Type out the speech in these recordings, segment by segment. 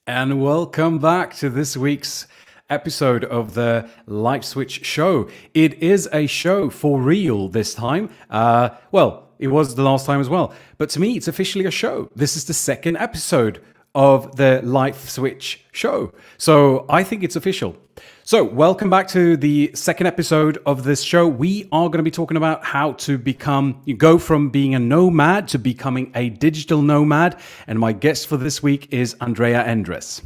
And welcome back to this week's episode of the Life Switch Show. It is a show for real this time. Well, it was the last time as well. But to me, it's officially a show. This is the second episode of the Life Switch Show. So I think it's official. So welcome back to the second episode of this show. We are going to be talking about how to go from being a nomad to becoming a digital nomad. And my guest for this week is Andrea Endres.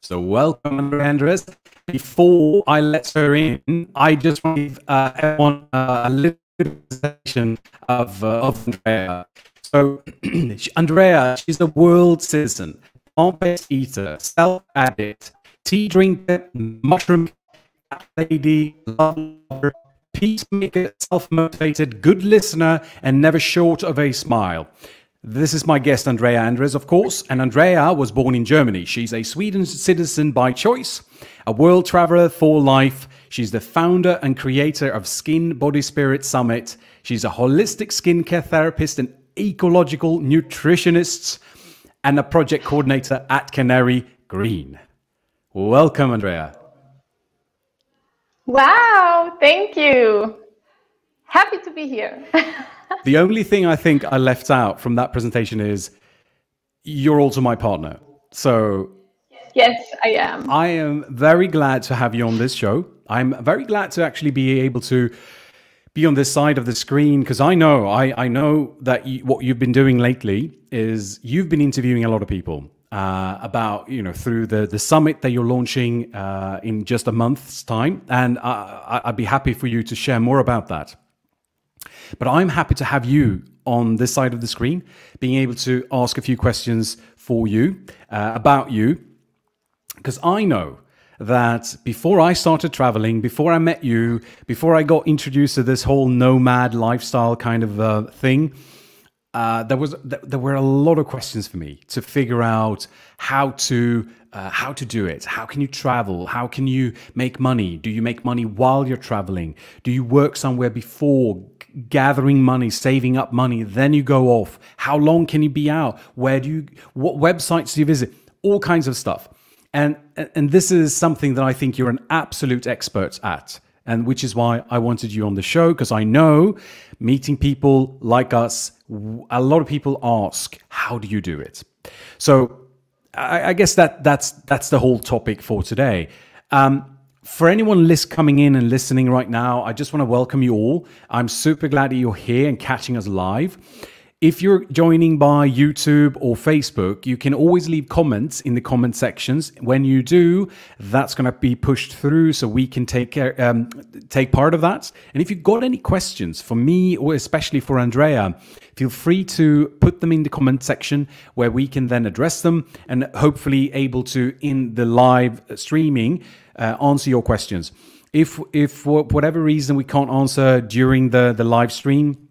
So welcome, Andrea Endres. Before I let her in, I just want to give everyone a little presentation of Andrea. So Andrea, she's a world citizen, plant-based eater, self-addict, tea drinker, mushroom lady, lover, peacemaker, self-motivated, good listener, and never short of a smile. This is my guest, Andrea Endres, of course, and Andrea was born in Germany. She's a Sweden citizen by choice, a world traveler for life. She's the founder and creator of Skin Body Spirit Summit. She's a holistic skincare therapist and ecological nutritionist and a project coordinator at Canary Green. Welcome, Andrea. Wow, thank you. Happy to be here. The only thing I think I left out from that presentation is you're also my partner. So yes, I am. I am very glad to have you on this show. I'm very glad to actually be able to be on this side of the screen because I know that what you've been doing lately is you've been interviewing a lot of people about, through the summit that you're launching in just a month's time. And I'd be happy for you to share more about that. But I'm happy to have you on this side of the screen, being able to ask a few questions for you, about you, because I know that before I started traveling, before I met you, before I got introduced to this whole nomad lifestyle kind of thing, there were a lot of questions for me to figure out how to do it. How can you travel? How can you make money? Do you make money while you're traveling? Do you work somewhere before gathering money, saving up money, then you go off? How long can you be out? What websites do you visit? All kinds of stuff. And this is something that I think you're an absolute expert at. And which is why I wanted you on the show, because I know meeting people like us, a lot of people ask, how do you do it? So I guess that's the whole topic for today. For anyone coming in and listening right now, I just want to welcome you all. I'm super glad that you're here and catching us live. If you're joining by YouTube or Facebook, you can always leave comments in the comment sections. When you do, that's going to be pushed through so we can take part of that. And if you've got any questions for me or especially for Andrea, feel free to put them in the comment section where we can then address them and hopefully able to, in the live streaming, answer your questions. If for whatever reason we can't answer during the live stream,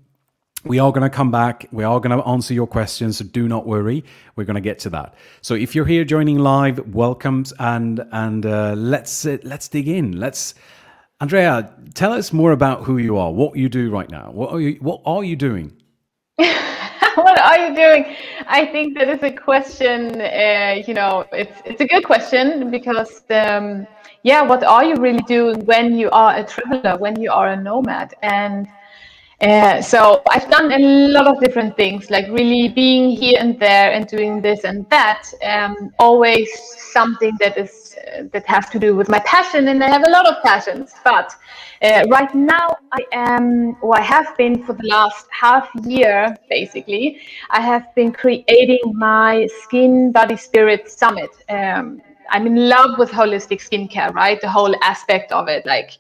we are going to come back. We are going to answer your questions, so do not worry. We're going to get to that. So if you're here joining live, welcome, and let's dig in. Andrea, tell us more about who you are, what you do right now. What are you doing? What are you doing? I think that is a question. It's a good question because what are you really doing when you are a traveler, when you are a nomad? And so I've done a lot of different things, like really being here and there and doing this and that. Always something that has to do with my passion, and I have a lot of passions. But right now I have been for the last half year, basically, I have been creating my Skin Body Spirit Summit. I'm in love with holistic skincare, right? The whole aspect of it, like.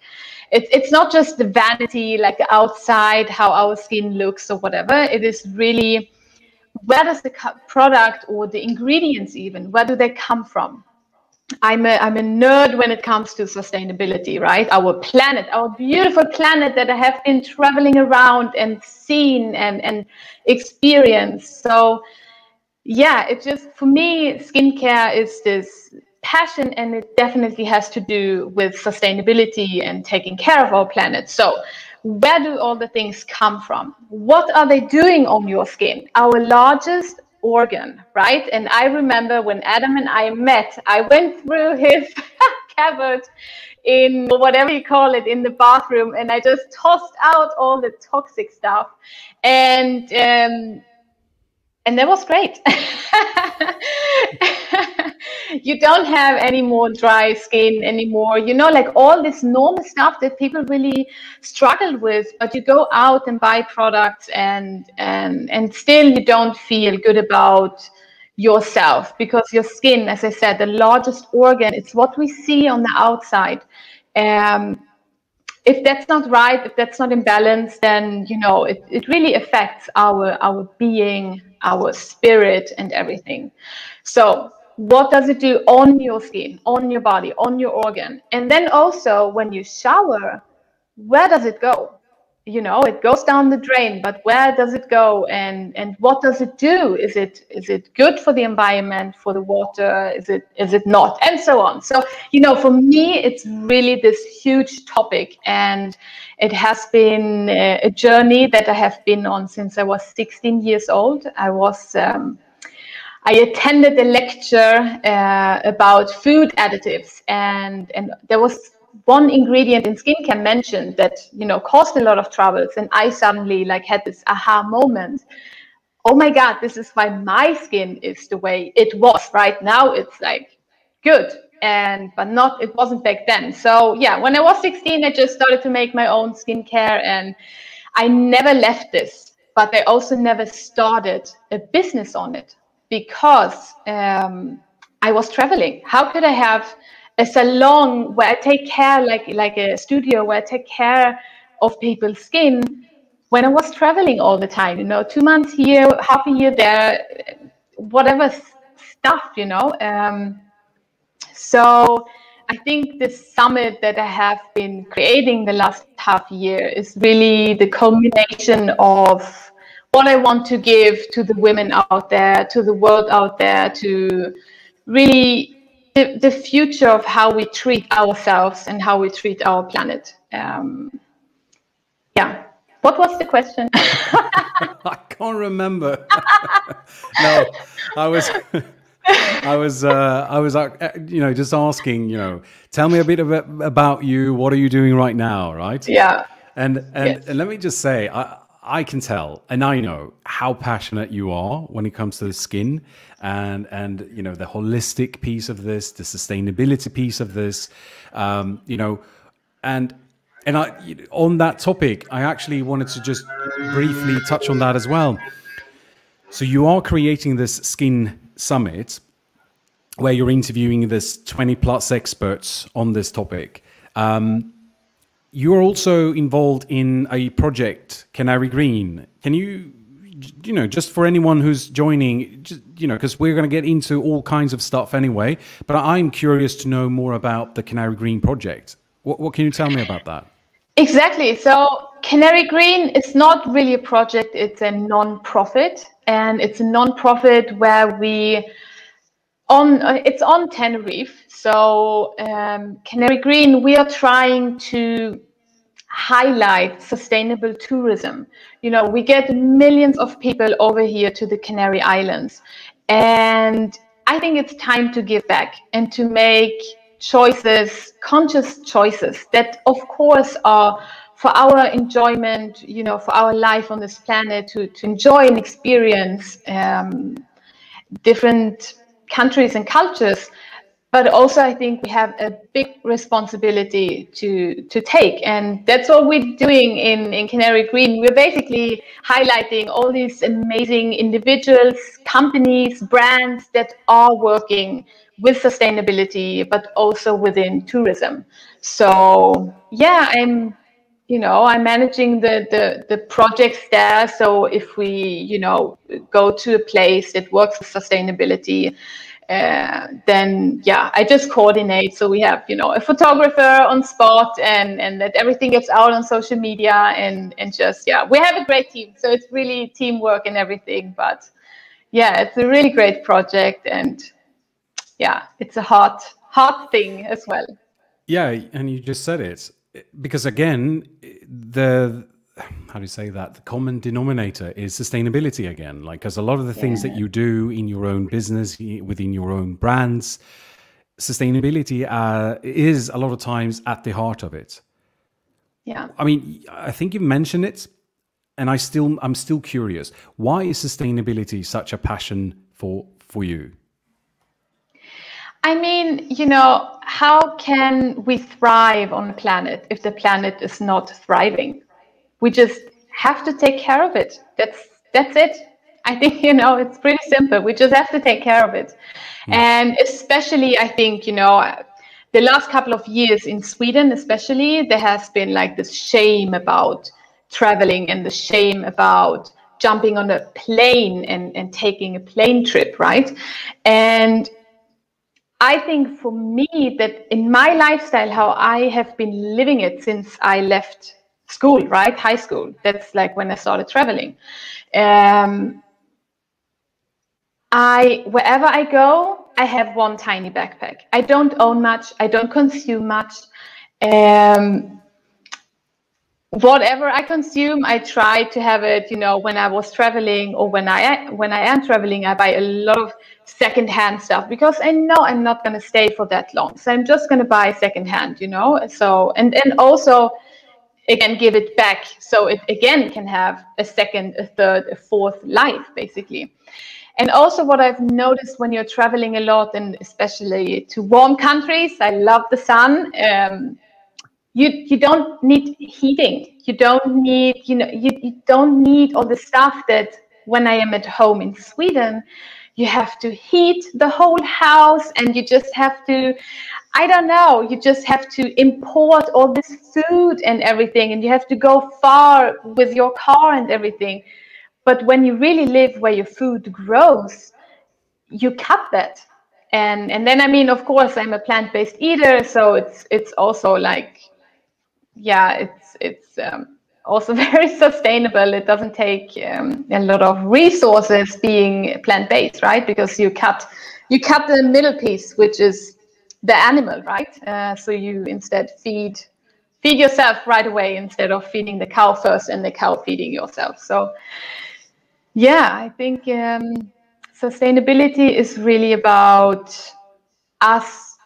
It's not just the vanity, like the outside, how our skin looks or whatever. It is really, where does the product or the ingredients even, where do they come from? I'm a nerd when it comes to sustainability, right? Our planet, our beautiful planet that I have been traveling around and seen and experienced. So yeah, it's just, for me, skincare is this passion, and it definitely has to do with sustainability and taking care of our planet. So where do all the things come from? What are they doing on your skin? Our largest organ, right? And I remember when Adam and I met, I went through his cupboard in whatever you call it in the bathroom, and I just tossed out all the toxic stuff, and that was great. You don't have any more dry skin anymore, you know, like all this normal stuff that people really struggle with, but you go out and buy products and still you don't feel good about yourself, because your skin, as I said, the largest organ, it's what we see on the outside. If that's not right, if that's not in balance, then, you know, it really affects our being, our spirit and everything. So what does it do on your skin, on your body, on your organ? And then also when you shower, where does it go? You know, it goes down the drain, but where does it go, and what does it do? Is it good for the environment, for the water? Is it not? And so on. So, you know, for me, it's really this huge topic, and it has been a journey that I have been on since I was 16 years old. I attended a lecture about food additives, and there was one ingredient in skincare mentioned that, you know, caused a lot of troubles, and I suddenly like had this aha moment. Oh my God, this is why my skin is the way it was. Right now it's like good, but not, it wasn't back then. So yeah, when I was 16, I just started to make my own skincare, and I never left this, but I also never started a business on it, because I was traveling. How could I have a salon where I take care, like a studio where I take care of people's skin, when I was traveling all the time, you know, 2 months here, half a year there, whatever stuff, you know. So I think this summit that I have been creating the last half year is really the culmination of what I want to give to the women out there, to the world out there, to really the future of how we treat ourselves and how we treat our planet. Yeah. What was the question? I can't remember. No, I was, you know, just asking, you know, tell me a bit about you. What are you doing right now, right? Yeah. And Yes. let me just say, I can tell, and I know how passionate you are when it comes to the skin, and you know, the holistic piece of this, the sustainability piece of this, you know, and on that topic, I actually wanted to just briefly touch on that as well. So you are creating this skin summit where you're interviewing this 20 plus experts on this topic. You're also involved in a project, Canary Green. Can you, you know, just for anyone who's joining, just, you know, because we're going to get into all kinds of stuff anyway, but I'm curious to know more about the Canary Green project. What can you tell me about that? Exactly. So Canary Green is not really a project, it's a non-profit, and it's a non-profit where it's on Tenerife. So Canary Green, we are trying to highlight sustainable tourism. You know, we get millions of people over here to the Canary Islands, and I think it's time to give back and to make choices, conscious choices that of course are for our enjoyment, you know, for our life on this planet, to enjoy and experience different countries and cultures. But also I think we have a big responsibility to take, and that's what we're doing in Canary Green. We're basically highlighting all these amazing individuals, companies, brands that are working with sustainability, but also within tourism. So yeah, I'm managing the projects there. So if we, you know, go to a place that works with sustainability, then yeah, I just coordinate. So we have, you know, a photographer on spot, and that everything gets out on social media, and just, yeah, we have a great team. So it's really teamwork and everything. But yeah, it's a really great project, and yeah, it's a hard thing as well. Yeah, and you just said it. Because again, the how do you say that? The common denominator is sustainability again. Like, because a lot of the things that Yeah. you do in your own business, within your own brands, sustainability is a lot of times at the heart of it. Yeah. I mean, I think you mentioned it, and I'm still curious. Why is sustainability such a passion for you? I mean, how can we thrive on the planet if the planet is not thriving? We just have to take care of it. That's it. I think, it's pretty simple. We just have to take care of it. And especially, I think, the last couple of years in Sweden, especially, there has been like this shame about traveling and the shame about jumping on a plane and taking a plane trip, right? And I think for me that in my lifestyle, how I have been living it since I left school, right? High school. That's like when I started traveling. Wherever I go, I have one tiny backpack. I don't own much. I don't consume much. Whatever I consume, I try to have it, when I was traveling or when I am traveling, I buy a lot of secondhand stuff because I know I'm not going to stay for that long. So I'm just going to buy secondhand, So, and also, again, give it back so it again can have a second, a third, a fourth life, basically. And also what I've noticed when you're traveling a lot, and especially to warm countries, I love the sun. You don't need heating. You don't need, you don't need all the stuff that when I am at home in Sweden, you have to heat the whole house and you just have to, I don't know, you just have to import all this food and everything, and you have to go far with your car and everything. But when you really live where your food grows, you cut that. And then, I mean, of course, I'm a plant-based eater, so it's also like, yeah, it's also very sustainable. It doesn't take a lot of resources being plant-based, right? Because you cut the middle piece, which is the animal, right? So you instead feed yourself right away instead of feeding the cow first and the cow feeding yourself. So yeah, I think sustainability is really about us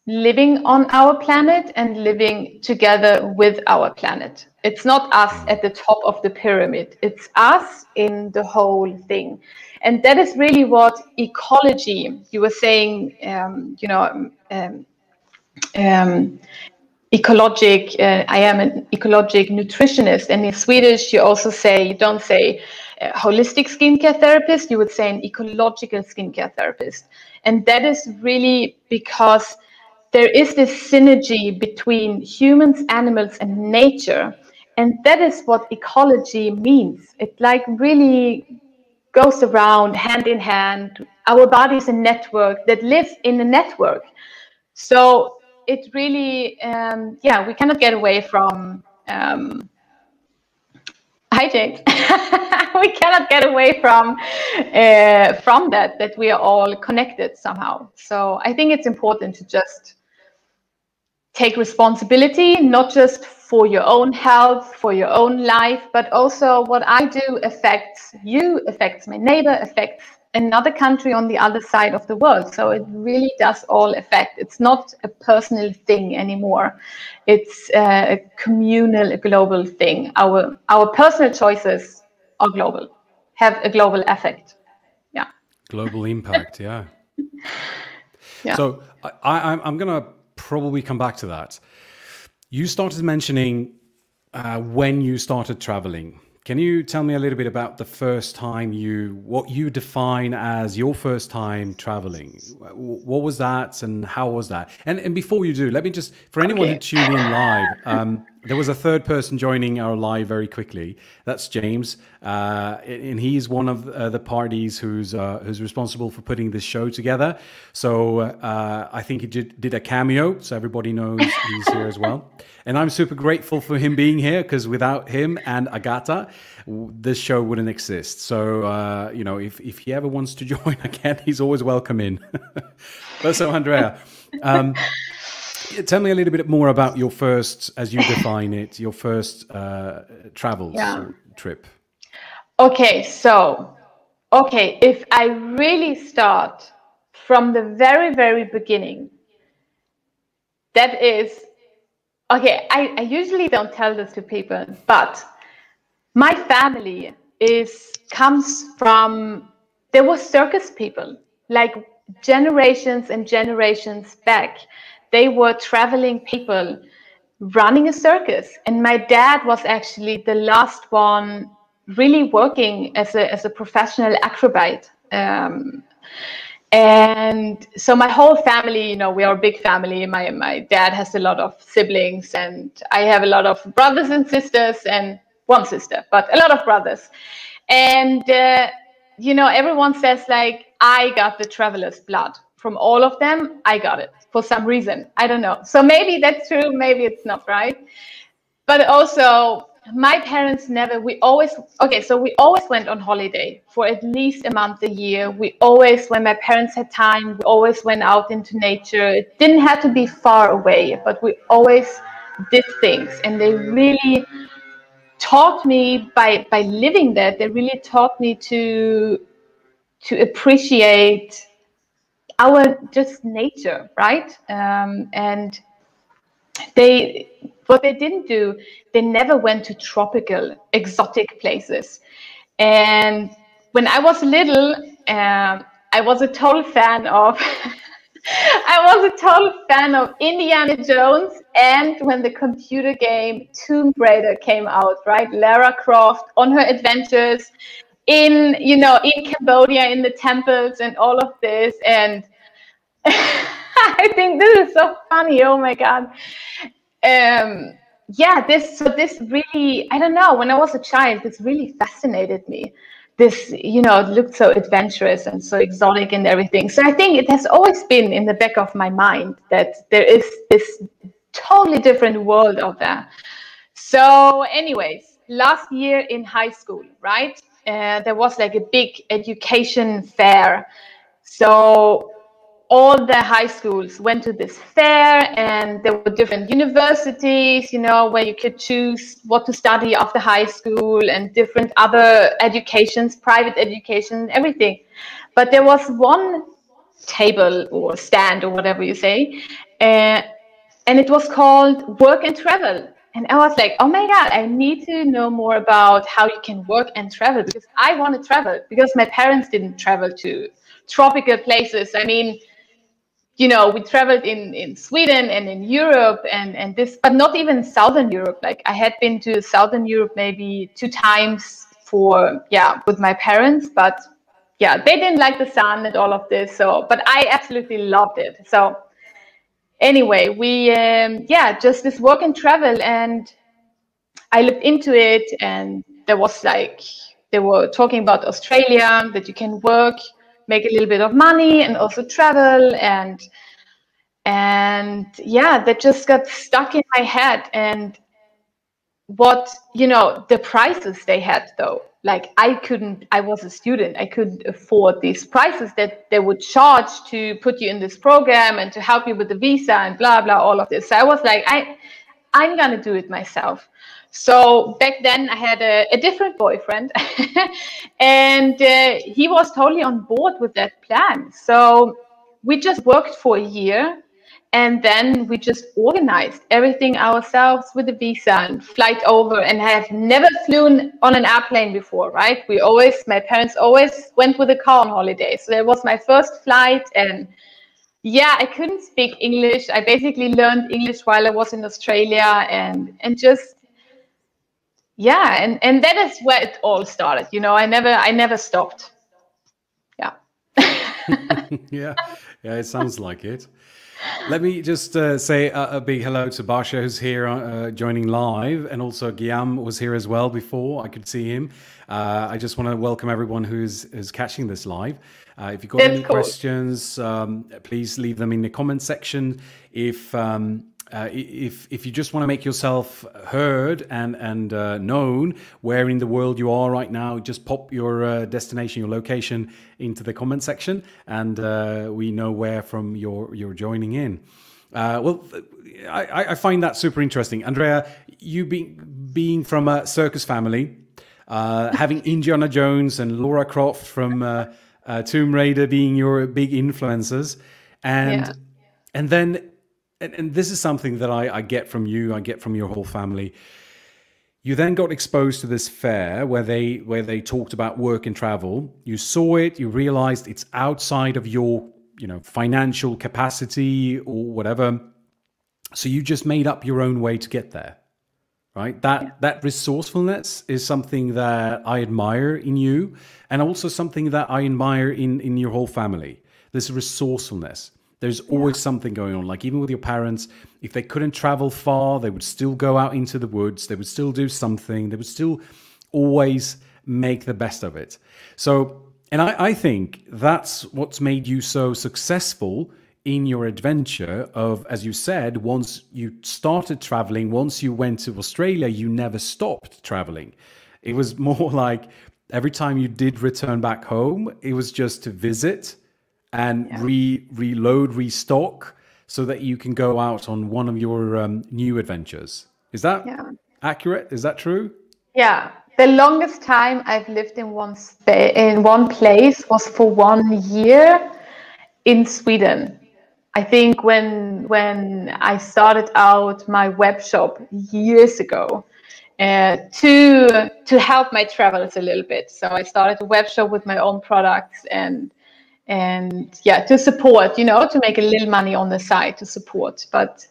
living on our planet and living together with our planet. It's not us at the top of the pyramid. It's us in the whole thing. And that is really what ecology, you were saying, I am an ecologic nutritionist. And in Swedish, you also say, you don't say holistic skincare therapist, you would say an ecological skincare therapist. And that is really because there is this synergy between humans, animals, and nature. And that is what ecology means. It like really goes around hand in hand. Our body is a network that lives in a network. So it really, we cannot get away from hygiene. We cannot get away from that we are all connected somehow. So I think it's important to just take responsibility, not just for your own health, for your own life, but also what I do affects you, affects my neighbor, affects another country on the other side of the world. So it really does all affect. It's not a personal thing anymore. It's a communal, a global thing. Our personal choices are global, have a global effect. Yeah. Global impact, yeah. Yeah. So I'm going to probably come back to that. You started mentioning when you started traveling. Can you tell me a little bit about the first time what you define as your first time traveling? What was that and how was that? And before you do, let me just, for anyone who tuned in live, there was a third person joining our live very quickly. That's James. And he's one of the parties who's responsible for putting this show together. So I think he did a cameo, so everybody knows he's here as well. And I'm super grateful for him being here, because without him and Agata, this show wouldn't exist. So, if he ever wants to join again, he's always welcome in. But so, Andrea, tell me a little bit more about your first, as you define it, your first travels Yeah. or trip. Okay, so, okay, if I really start from the very, very beginning, that is, okay, I usually don't tell this to people, but my family comes from, there were circus people, like generations and generations back. They were traveling people running a circus. And my dad was actually the last one really working as a professional acrobat. And so my whole family, you know, we are a big family. My dad has a lot of siblings, and I have a lot of brothers and sisters, and one sister, but a lot of brothers. And you know, everyone says like, I got the traveler's blood from all of them. I got it for some reason. I don't know. So maybe that's true. Maybe it's not, right? But also, my parents never, we always, okay, so we always went on holiday for at least a month a year. We always, when my parents had time, we always went out into nature. It didn't have to be far away, but we always did things. And they really taught me by living that, they really taught me to appreciate our just nature, right? And they, what they didn't do, they never went to tropical exotic places. And when I was little, I was a total fan of I was a total fan of Indiana Jones, and when the computer game Tomb Raider came out, right? Lara Croft on her adventures in, you know, in Cambodia, in the temples and all of this. And I think this is so funny. Oh my God. Yeah, this really, I don't know, when I was a child, this really fascinated me. This, you know, it looked so adventurous and so exotic and everything. So I think it has always been in the back of my mind that there is this totally different world out there. So anyways, last year in high school, right? There was like a big education fair. So all the high schools went to this fair, and there were different universities, you know, where you could choose what to study after high school, and different other educations, private education, everything. But there was one table or stand or whatever you say, and it was called Work and Travel. And I was like, oh my God, I need to know more about how you can work and travel, because I want to travel, because my parents didn't travel to tropical places. I mean, you know, we traveled in Sweden and in Europe and this, but not even Southern Europe. Like I had been to Southern Europe maybe 2 times for, yeah, with my parents, but yeah, they didn't like the sun and all of this. So, but I absolutely loved it. So anyway, we, yeah, just this work and travel, and I looked into it, and there was like, they were talking about Australia, that you can work, make a little bit of money and also travel, and yeah, that just got stuck in my head. And what, you know, the prices they had though, like I was a student, I couldn't afford these prices that they would charge to put you in this program and to help you with the visa and blah blah, all of this. So I was like, I'm gonna do it myself. So back then I had a different boyfriend and he was totally on board with that plan. So we just worked for a year, and then we just organized everything ourselves with the visa and flight over. And I have never flown on an airplane before, right? My parents always went with a car on holiday. So that was my first flight. And yeah, I couldn't speak English. I basically learned English while I was in Australia, and just, yeah, and that is where it all started. You know, I never stopped. Yeah. Yeah, yeah, it sounds like it. Let me just say a big hello to Basha, who's here joining live, and also Guillaume was here as well before. I could see him. I just want to welcome everyone who's catching this live. If you've got any questions, please leave them in the comment section. If if you just want to make yourself heard and known where in the world you are right now, just pop your destination, your location into the comment section, and we know where from you're joining in. Well, I find that super interesting, Andrea. You being from a circus family, having Indiana Jones and Laura Croft from Tomb Raider being your big influencers, and then. And this is something that I get from you, I get from your whole family. You then got exposed to this fair where they talked about work and travel. You saw it, you realized it's outside of your, financial capacity or whatever. So you just made up your own way to get there, right? That resourcefulness is something that I admire in you, and also something that I admire in your whole family. This resourcefulness. There's always something going on. Like even with your parents, if they couldn't travel far, they would still go out into the woods. They would still do something. They would still always make the best of it. So, and I think that's what's made you so successful in your adventure of, as you said, once you started traveling, once you went to Australia, you never stopped traveling. It was more like every time you did return back home, it was just to visit and reload, restock, so that you can go out on one of your new adventures. Is that accurate? Is that true? Yeah. The longest time I've lived in one place was for 1 year in Sweden. I think when I started out my web shop years ago, to help my travels a little bit. So I started a web shop with my own products and to support, to make a little money on the side to support. But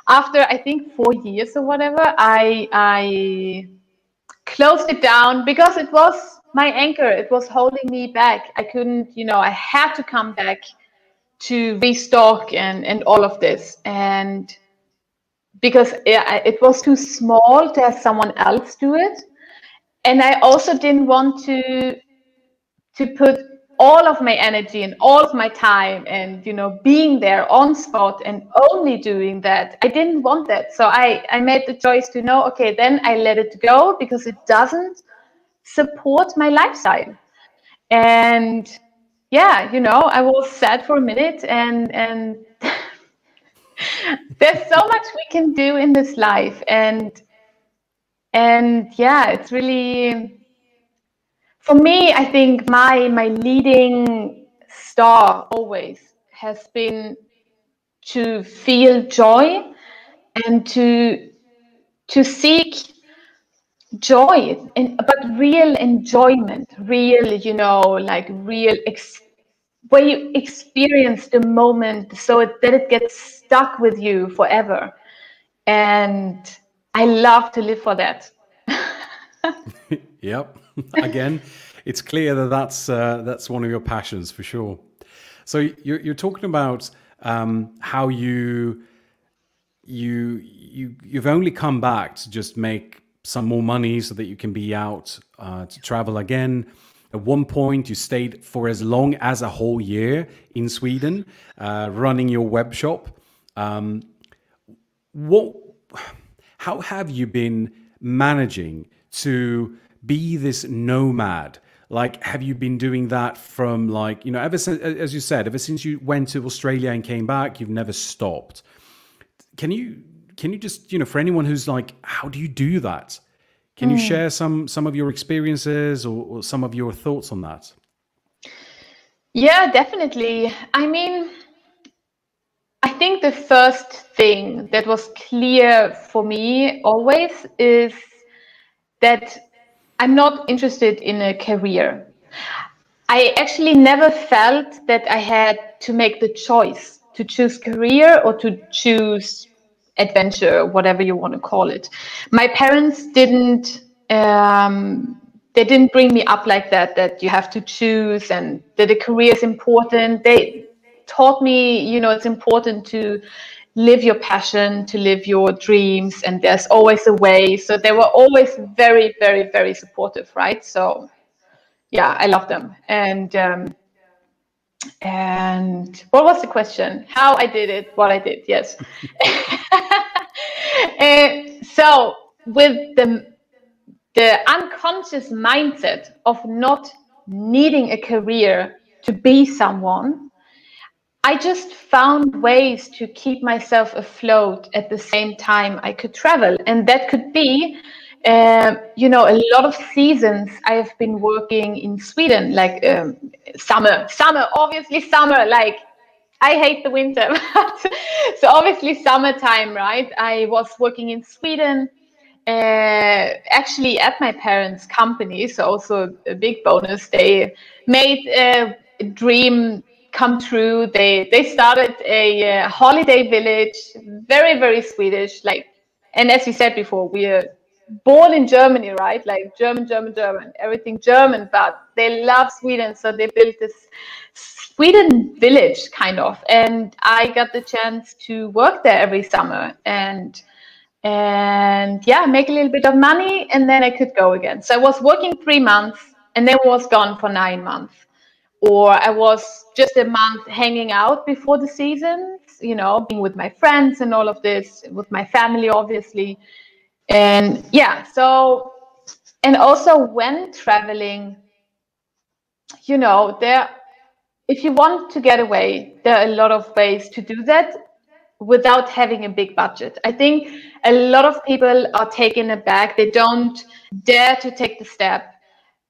after I think 4 years or whatever, I closed it down because it was my anchor. It was holding me back. I couldn't, I had to come back to restock and all of this. And because it was too small to have someone else do it. And I also didn't want to put all of my energy and all of my time and being there on spot and only doing that. I didn't want that. So I made the choice to know, okay, then I let it go because it doesn't support my lifestyle. And I was sad for a minute, and there's so much we can do in this life, and it's really, for me, I think my leading star always has been to feel joy and to seek joy, but real enjoyment, real, like real where you experience the moment so that it gets stuck with you forever. And I love to live for that. Yep. Again, it's clear that that's one of your passions for sure. So you're talking about how you've only come back to just make some more money so that you can be out to travel again. At one point, you stayed for as long as a whole year in Sweden, running your web shop. How have you been managing to be this nomad? Like, have you been doing that from ever since, as you said, ever since you went to Australia and came back, you've never stopped. Can you just, for anyone who's like, how do you do that? Can you share some of your experiences or some of your thoughts on that? Yeah, definitely. I mean, I think the first thing that was clear for me always is that I'm not interested in a career. I actually never felt that I had to make the choice to choose career or to choose adventure, whatever you want to call it. My parents didn't bring me up like that you have to choose and that a career is important. They taught me, it's important to live your passion, to live your dreams, and there's always a way. So they were always very, very, very supportive, right? So yeah, I love them. And And what was the question? How I did it, what I did, yes. So with the unconscious mindset of not needing a career to be someone, I just found ways to keep myself afloat at the same time I could travel. And that could be, a lot of seasons I have been working in Sweden, like summer, obviously summer, like I hate the winter. So obviously summertime, right? I was working in Sweden, actually at my parents' company. So also a big bonus. They made a dream come true. They started a holiday village, very, very Swedish. Like, and as we said before, we are born in Germany, right? Like German, everything German, but they love Sweden. So they built this Sweden village kind of. And I got the chance to work there every summer and yeah, make a little bit of money, and then I could go again. So I was working 3 months and then was gone for 9 months. Or I was just a month hanging out before the seasons, being with my friends and all of this, with my family, obviously. And yeah, so, and also when traveling, if you want to get away, there are a lot of ways to do that without having a big budget. I think a lot of people are taken aback. They don't dare to take the step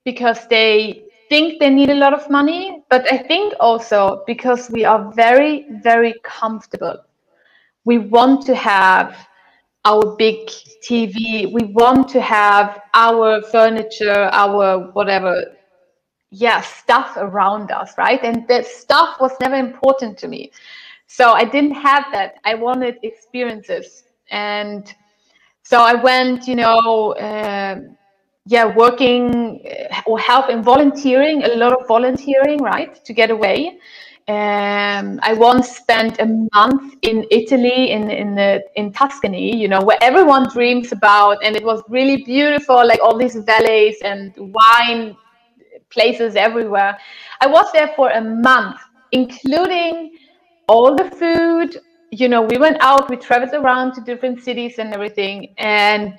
because they think they need a lot of money. But I think also because we are very, very comfortable. We want to have our big TV. We want to have our furniture, our whatever, stuff around us, right? And that stuff was never important to me. So I didn't have that. I wanted experiences. And so I went, working or help in volunteering, a lot of volunteering, right, to get away. I once spent a month in Italy, in Tuscany, where everyone dreams about, and it was really beautiful, like all these valleys and wine places everywhere. I was there for a month, including all the food. We went out, we traveled around to different cities and everything, and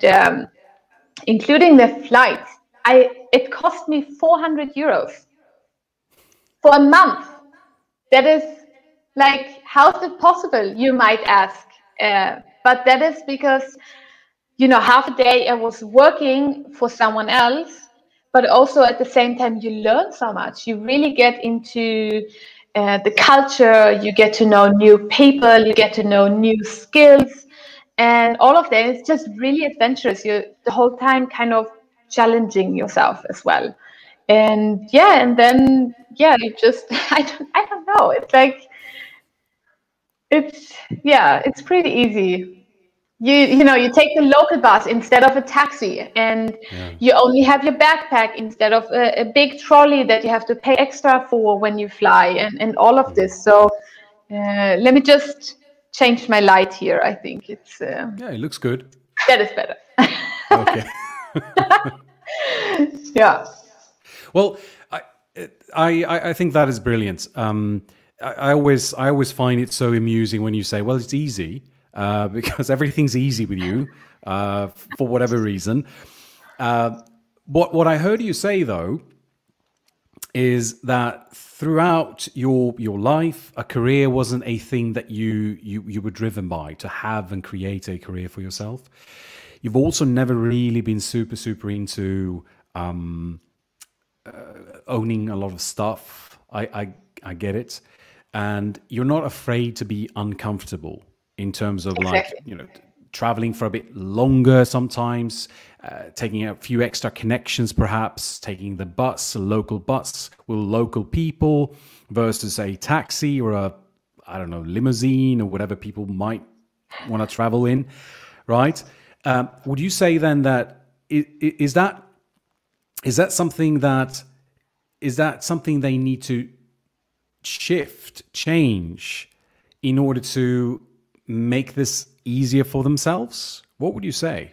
including the flights. It cost me 400 euros for a month. That is like, how's it possible, you might ask? But that is because, half a day I was working for someone else, but also at the same time, you learn so much. You really get into the culture, you get to know new people, you get to know new skills, and all of that is just really adventurous. You're the whole time kind of challenging yourself as well. And you just, I don't know. It's like, it's pretty easy. You take the local bus instead of a taxi, and you only have your backpack instead of a big trolley that you have to pay extra for when you fly, and all of this. So let me just change my light here. I think it's it looks good. that is better. Okay. Yeah. Well, I think that is brilliant. I always find it so amusing when you say, well, it's easy. Because everything's easy with you, for whatever reason. What I heard you say, though, is that throughout your life, a career wasn't a thing that you were driven by to have and create a career for yourself. You've also never really been super into owning a lot of stuff. I get it, and you're not afraid to be uncomfortable. In terms of Exactly. traveling for a bit longer sometimes, taking a few extra connections, perhaps taking the bus, a local bus with local people versus a taxi or limousine or whatever people might want to travel in, right? Would you say then that is that something they need to change in order to make this easier for themselves? What would you say?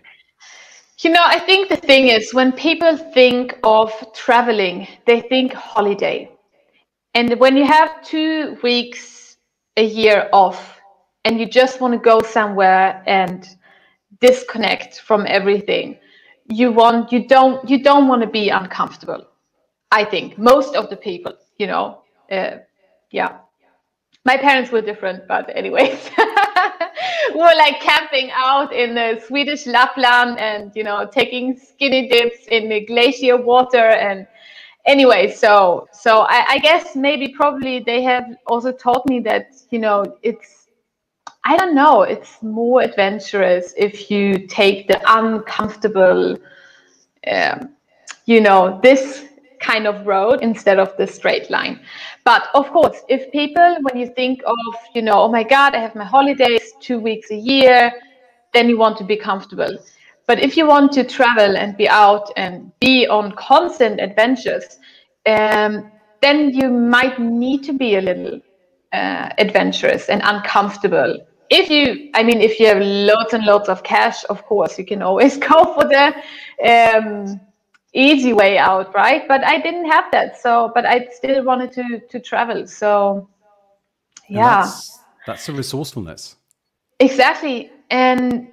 I think the thing is, when people think of traveling, they think holiday. And when you have 2 weeks a year off and you just want to go somewhere and disconnect from everything, you don't want to be uncomfortable. I think most of the people, yeah. My parents were different, but anyways, we were like camping out in the Swedish Lapland and, taking skinny dips in the glacier water. And anyway, so I guess maybe probably they have also taught me that, I don't know, it's more adventurous if you take the uncomfortable, um, this kind of road instead of the straight line. But of course, if people, when you think of, oh my God, I have my holidays 2 weeks a year, then you want to be comfortable. But if you want to travel and be out and be on constant adventures, then you might need to be a little adventurous and uncomfortable. If you have loads and loads of cash, of course, you can always go for the easy way out, right? But I didn't have that, but I still wanted to travel. So, And yeah, that's the resourcefulness. exactly. And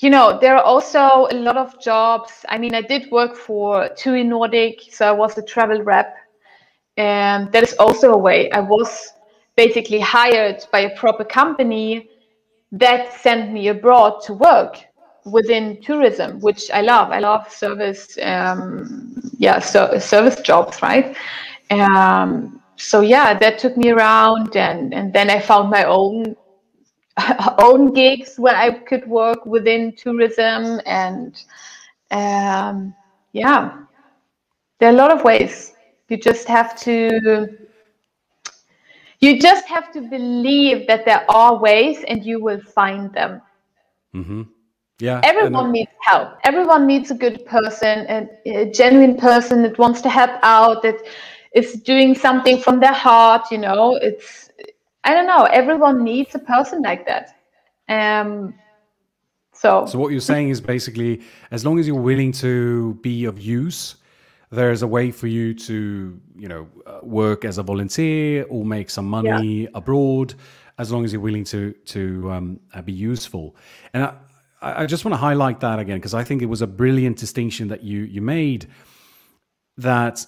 there are also a lot of jobs. I did work for TUI Nordic, so I was a travel rep. And that is also a way. I was basically hired by a proper company that sent me abroad to work within tourism, which I love. I love service, service jobs, right? So yeah, that took me around, and then I found my own own gigs where I could work within tourism, and yeah, there are a lot of ways. You just have to believe that there are ways, and you will find them. Mm-hmm. Yeah. Everyone needs help. Everyone needs a good person, and a genuine person that wants to help out, that is doing something from their heart. I don't know. Everyone needs a person like that. So what you're saying is basically, as long as you're willing to be of use, there's a way for you to, work as a volunteer or make some money abroad, as long as you're willing to be useful. And I just want to highlight that again, because I think it was a brilliant distinction that you made, that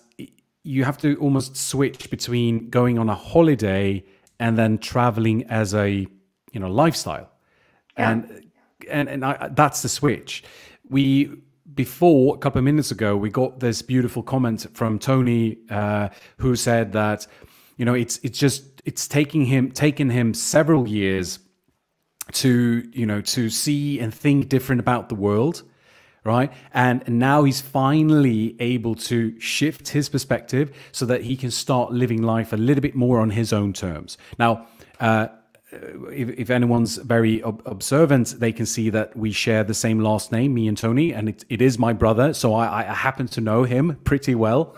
you have to almost switch between going on a holiday and then traveling as a lifestyle. Yeah. And that's the switch. Before, a couple of minutes ago, we got this beautiful comment from Tony, who said that it's taken him several years to see and think different about the world, right? And now he's finally able to shift his perspective so that he can start living life a little bit more on his own terms. Now, if anyone's very observant, they can see that we share the same last name, me and Tony, and it is my brother, so I happen to know him pretty well.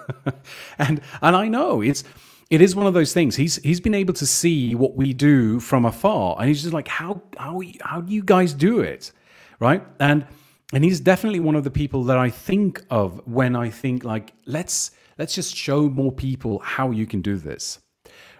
and I know it is one of those things. He's been able to see what we do from afar, and he's just like, how do you guys do it, right? And he's definitely one of the people that I think of when I think like, let's just show more people how you can do this.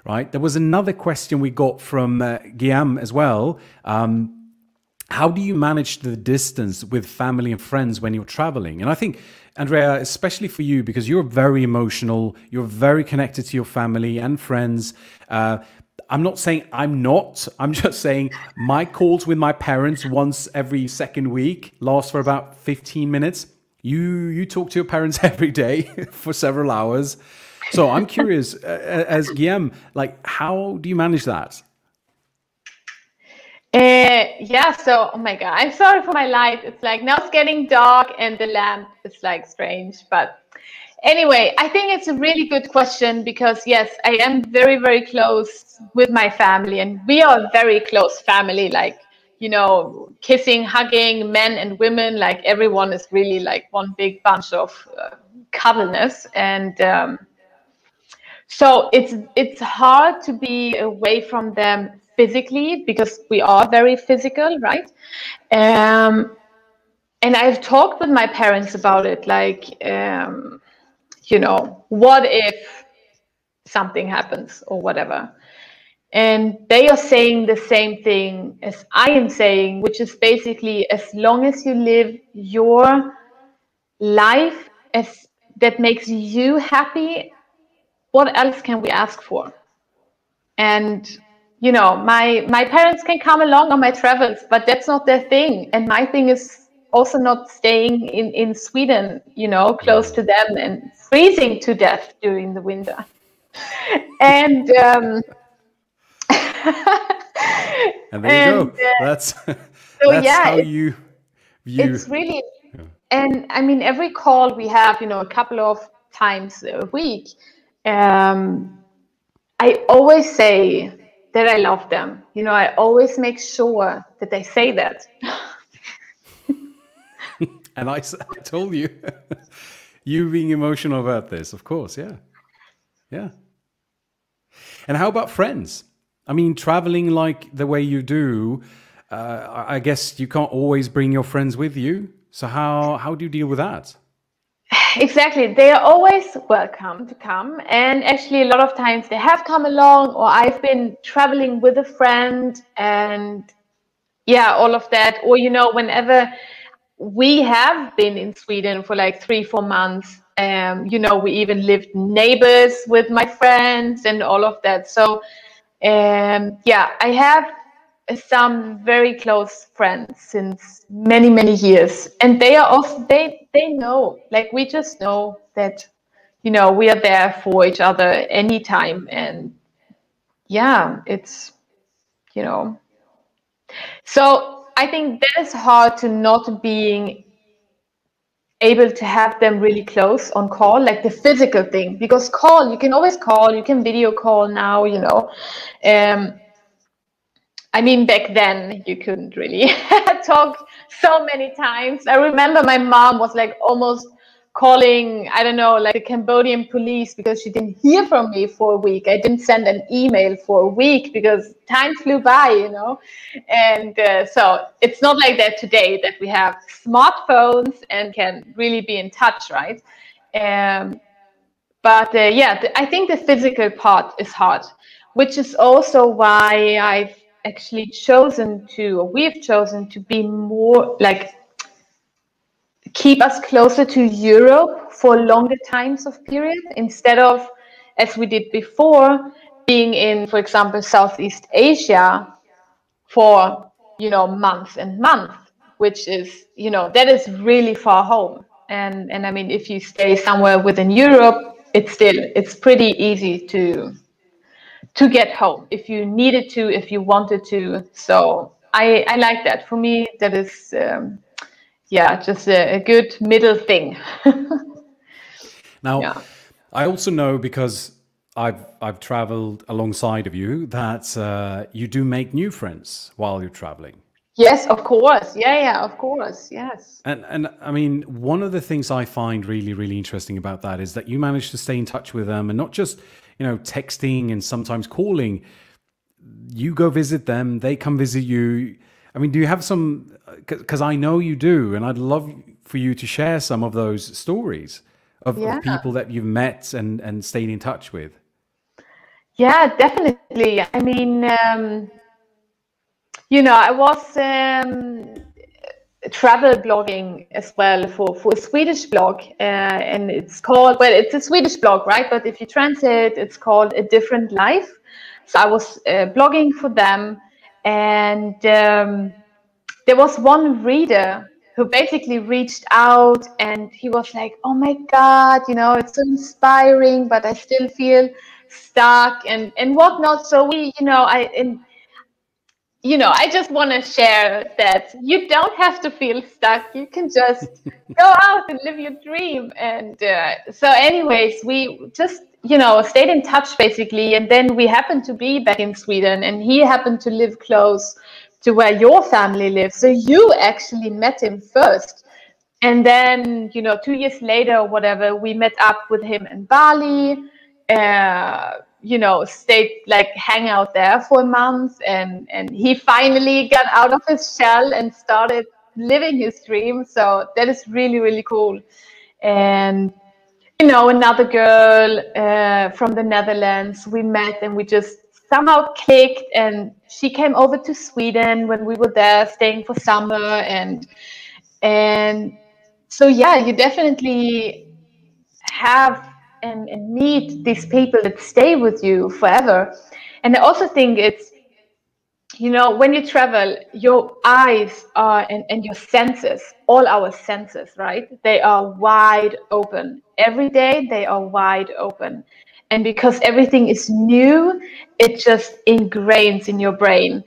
Right. There was another question we got from Guillaume as well. How do you manage the distance with family and friends when you're traveling? And I think, Andrea, especially for you, because you're very emotional, you're very connected to your family and friends. I'm not saying I'm not. I'm just saying my calls with my parents once every second week last for about 15 minutes. You talk to your parents every day for several hours. So I'm curious, as Guillaume, like, how do you manage that? So, oh my God, I'm sorry for my light. It's like now it's getting dark and the lamp is like strange. But anyway, I think it's a really good question because, yes, I am very, very close with my family, and we are a very close family, like, kissing, hugging, men and women, like everyone is really like one big bunch of cuddleness. And so it's hard to be away from them physically because we are very physical, right? And I've talked with my parents about it, like, what if something happens or whatever. And they are saying the same thing as I am saying, which is basically, as long as you live your life as that makes you happy, what else can we ask for? And my parents can come along on my travels, but that's not their thing. And my thing is also not staying in Sweden, close to them and freezing to death during the winter. And And there you go. That's so that's yeah, how you view. it's really, and I mean, every call we have, a couple of times a week, I always say that I love them. I always make sure that they say that. And I told you, you being emotional about this, of course, yeah. Yeah. And how about friends? I mean, traveling like the way you do, I guess you can't always bring your friends with you. So how do you deal with that? Exactly. They are always welcome to come. And actually, a lot of times they have come along, or I've been traveling with a friend, and yeah, all of that. Or, whenever we have been in Sweden for like 3-4 months, we even lived neighbors with my friends and all of that. So, yeah, I have some very close friends since many, many years, and they are also, they know, like, we just know that, we are there for each other anytime. And yeah, it's, so I think that is hard, to not being able to have them really close on call, like the physical thing, because you can always call, you can video call now, I mean, back then you couldn't really talk so many times. I remember my mom was like almost calling, I don't know, like the Cambodian police, because she didn't hear from me for a week. I didn't send an email for a week because time flew by, And so it's not like that today, that we have smartphones and can really be in touch, right? But yeah, I think the physical part is hard, which is also why we've chosen to be more like, keep us closer to Europe for longer times of period, instead of, as we did before, being in, for example, Southeast Asia for, months and months, which is, that is really far home. And I mean, if you stay somewhere within Europe, it's pretty easy to get home if you needed to, if you wanted to. So I like that. For me, that is yeah, just a good middle thing. Now, Yeah. I also know, because I've traveled alongside of you, that you do make new friends while you're traveling. Yes, of course. Yeah, of course. Yes. And I mean, one of the things I find really, really interesting about that is that you manage to stay in touch with them, and not just, texting and sometimes calling. You go visit them, they come visit you. I mean, do you have some, because I know you do, and I'd love for you to share some of those stories of people that you've met and stayed in touch with. Yeah, definitely. I mean, I was travel blogging as well for a Swedish blog, and it's called, well, it's a Swedish blog, right? But if you translate, it's called A Different Life. So I was blogging for them, and there was one reader who basically reached out, and he was like, oh my God, it's so inspiring, but I still feel stuck and whatnot. So I just want to share that you don't have to feel stuck. You can just go out and live your dream. And so anyways, we just, stayed in touch basically. And then we happened to be back in Sweden, and he happened to live close to where your family lives. So you actually met him first. And then, 2 years later or whatever, we met up with him in Bali, stayed, like, hang out there for a month. And he finally got out of his shell and started living his dream. So that is really, really cool. And another girl from the Netherlands. We met and we just somehow clicked, and she came over to Sweden when we were there staying for summer, and so yeah, you definitely have and meet these people that stay with you forever. And I also think it's, when you travel, your eyes are and your senses, all our senses, right? They are wide open. Every day they are wide open. And because everything is new, it just ingrains in your brain.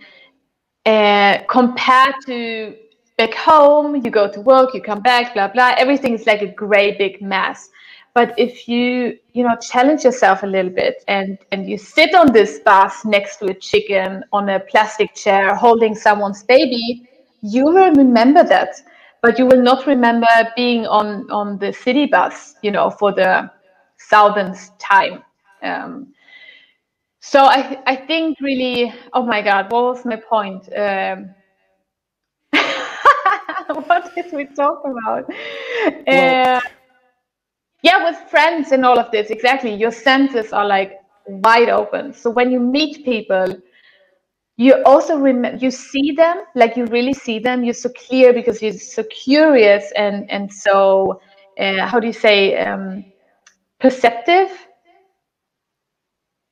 Compared to back home, you go to work, you come back, blah, blah. Everything is like a gray big mass. But if you challenge yourself a little bit and you sit on this bus next to a chicken on a plastic chair holding someone's baby, you will remember that. But you will not remember being on the city bus, for the thousandth time. So I think really, oh my God, what was my point? What did we talk about? Well, Yeah, with friends and all of this, exactly. Your senses are like wide open. So when you meet people, you also you see them, like you really see them. You're so clear because you're so curious and so how do you say, perceptive?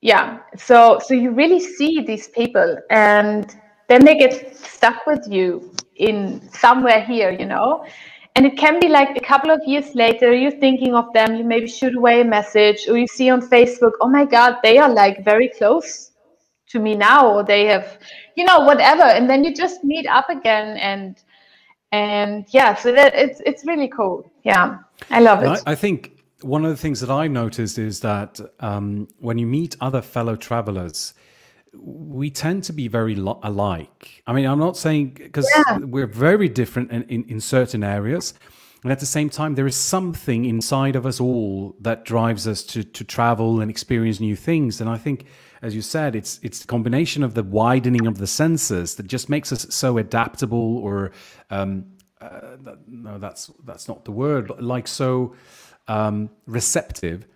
Yeah, so you really see these people, and then they get stuck with you in somewhere here, and it can be like a couple of years later, you're thinking of them, you maybe shoot away a message, or you see on Facebook, oh my God, they are like very close to me now, or they have, whatever, and then you just meet up again, and yeah, so that it's really cool. Yeah, I love and it. I think one of the things that I noticed is that when you meet other fellow travelers, we tend to be very alike. I mean, I'm not saying because Yeah, we're very different in certain areas. And at the same time, there is something inside of us all that drives us to travel and experience new things. And I think, as you said, it's the combination of the widening of the senses that just makes us so adaptable, or no, that's not the word, but like so receptive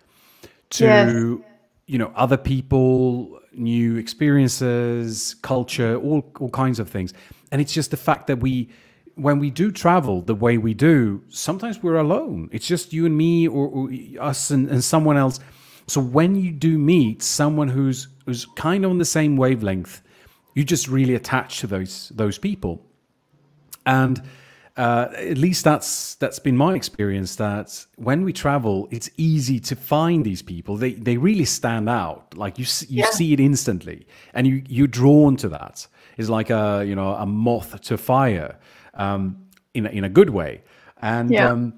yes, to other people, new experiences, culture, all kinds of things. And it's just the fact that when we do travel the way we do, sometimes we're alone. It's just you and me, or us and someone else. So when you do meet someone who's kind of on the same wavelength, you just really attach to those people. And at least that's been my experience, that when we travel, it's easy to find these people. They really stand out. Like you yeah, see it instantly, and you're drawn to that. It's like a moth to fire, in a good way. And yeah,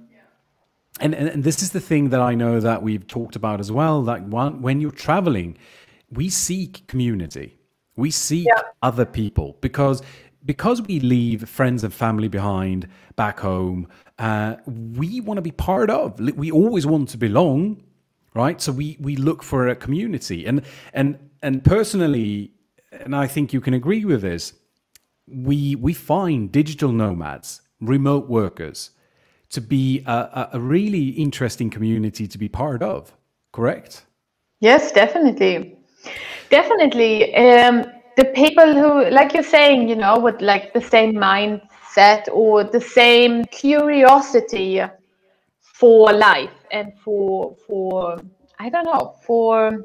and this is the thing that I know that we've talked about as well. That when you're traveling, we seek community, we seek yeah, other people, because we leave friends and family behind back home. We want to be part of. We always want to belong, right? So we look for a community, and personally, and I think you can agree with this. We find digital nomads, remote workers, to be a really interesting community to be part of. Correct? yes, definitely. Definitely. The people who, like you're saying, with like the same mindset or the same curiosity for life and for I don't know, for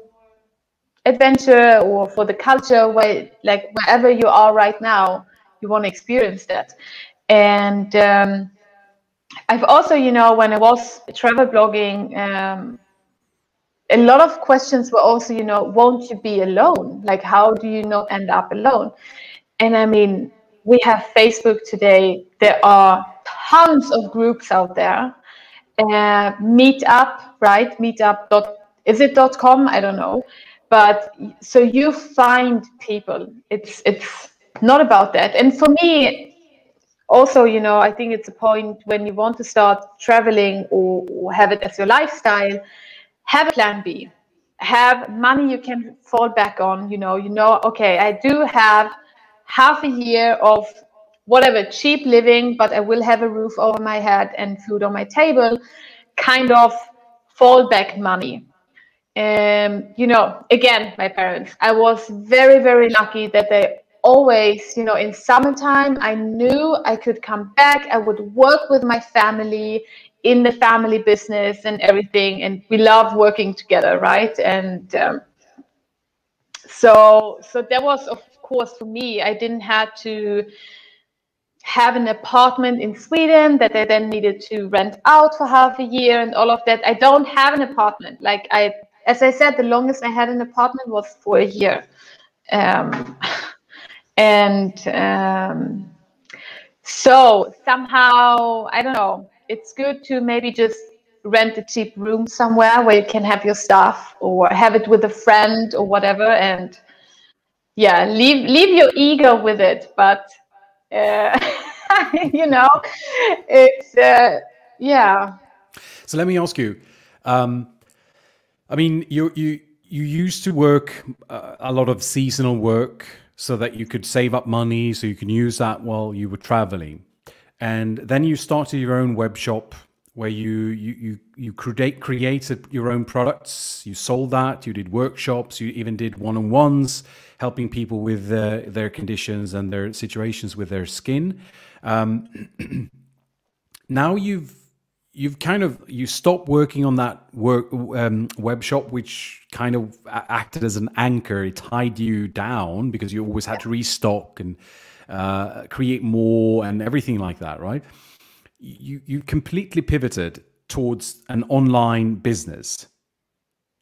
adventure or for the culture, where like wherever you are right now, you want to experience that. And I've also, when I was travel blogging, a lot of questions were also, won't you be alone? Like, how do you not end up alone? And I mean, we have Facebook today. There are tons of groups out there. Meetup, right? Meetup. Is it .com? I don't know. But so you find people. It's not about that. And for me, also, I think it's a point when you want to start traveling or have it as your lifestyle, have a plan B, have money you can fall back on. Okay, I do have half a year of whatever cheap living, but I will have a roof over my head and food on my table, kind of fallback money. You know, again, my parents, I was very, very lucky that they always, you know, in summertime, I knew I could come back. I would work with my family in the family business and everything. And we love working together, right? And so that was, of course, for me, I didn't have to have an apartment in Sweden that I then needed to rent out for half a year and all of that. I don't have an apartment. Like as I said, the longest I had an apartment was for a year. Um, and so somehow, I don't know, it's good to maybe just rent a cheap room somewhere where you can have your stuff or have it with a friend or whatever. And yeah, leave your ego with it. But you know, it's yeah. So let me ask you. I mean, you used to work a lot of seasonal work so that you could save up money, so you can use that while you were traveling, and then you started your own web shop where you created your own products. You sold that. You did workshops. You even did one-on-ones, helping people with their conditions and their situations with their skin. Now you've kind of you stopped working on that web shop, which kind of acted as an anchor. It tied you down because you always had to restock and create more and everything like that, right? You completely pivoted towards an online business.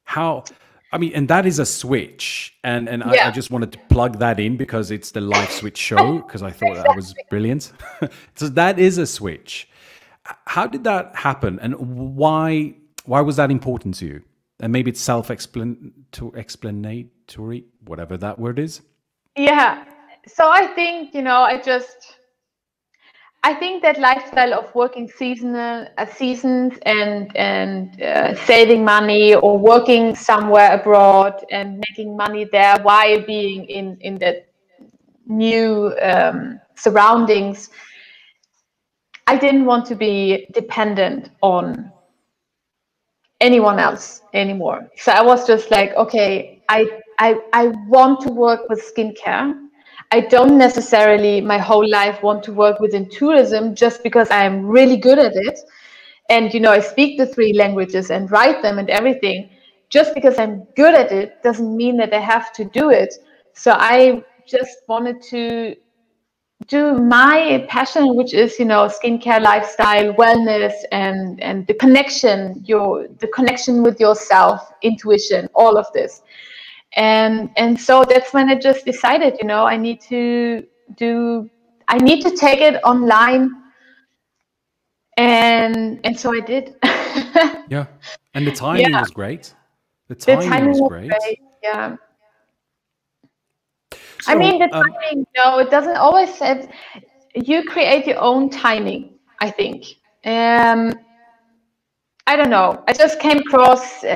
How? I mean, and that is a switch, and Yeah. I just wanted to plug that in because it's the Life Switch show, because I thought that was brilliant. So that is a switch. How did that happen, and why was that important to you? And maybe it's self-explanatory, whatever that word is. Yeah. So I think, you know, I think that lifestyle of working seasonal seasons and saving money or working somewhere abroad and making money there while being in that new surroundings, I didn't want to be dependent on anyone else anymore. So I was just like, okay, I want to work with skincare. I don't necessarily my whole life want to work within tourism just because I am really good at it. And, you know, I speak the 3 languages and write them and everything. Just because I'm good at it doesn't mean that I have to do it. So I just wanted to do my passion, which is, you know, skincare, lifestyle, wellness, and the connection with yourself, intuition, all of this. And so that's when I just decided, you know, I need to take it online, and so I did. Yeah, and the timing Yeah, was great. The the timing timing was was great. great. Yeah. I mean, So, the timing, no, it doesn't always have, you create your own timing, I think. Um, I don't know. I just came across, you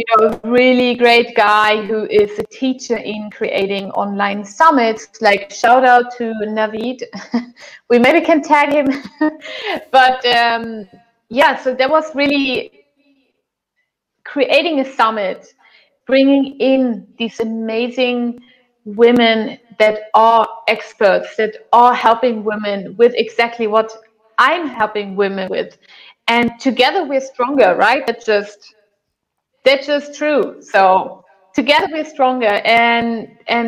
know, a really great guy who is a teacher in creating online summits. Like, shout out to Navid. We maybe can tag him. But yeah, so that was really creating a summit, bringing in these amazing women that are experts, that are helping women with exactly what I'm helping women with. And together we're stronger, right? That's just true. So together we're stronger. And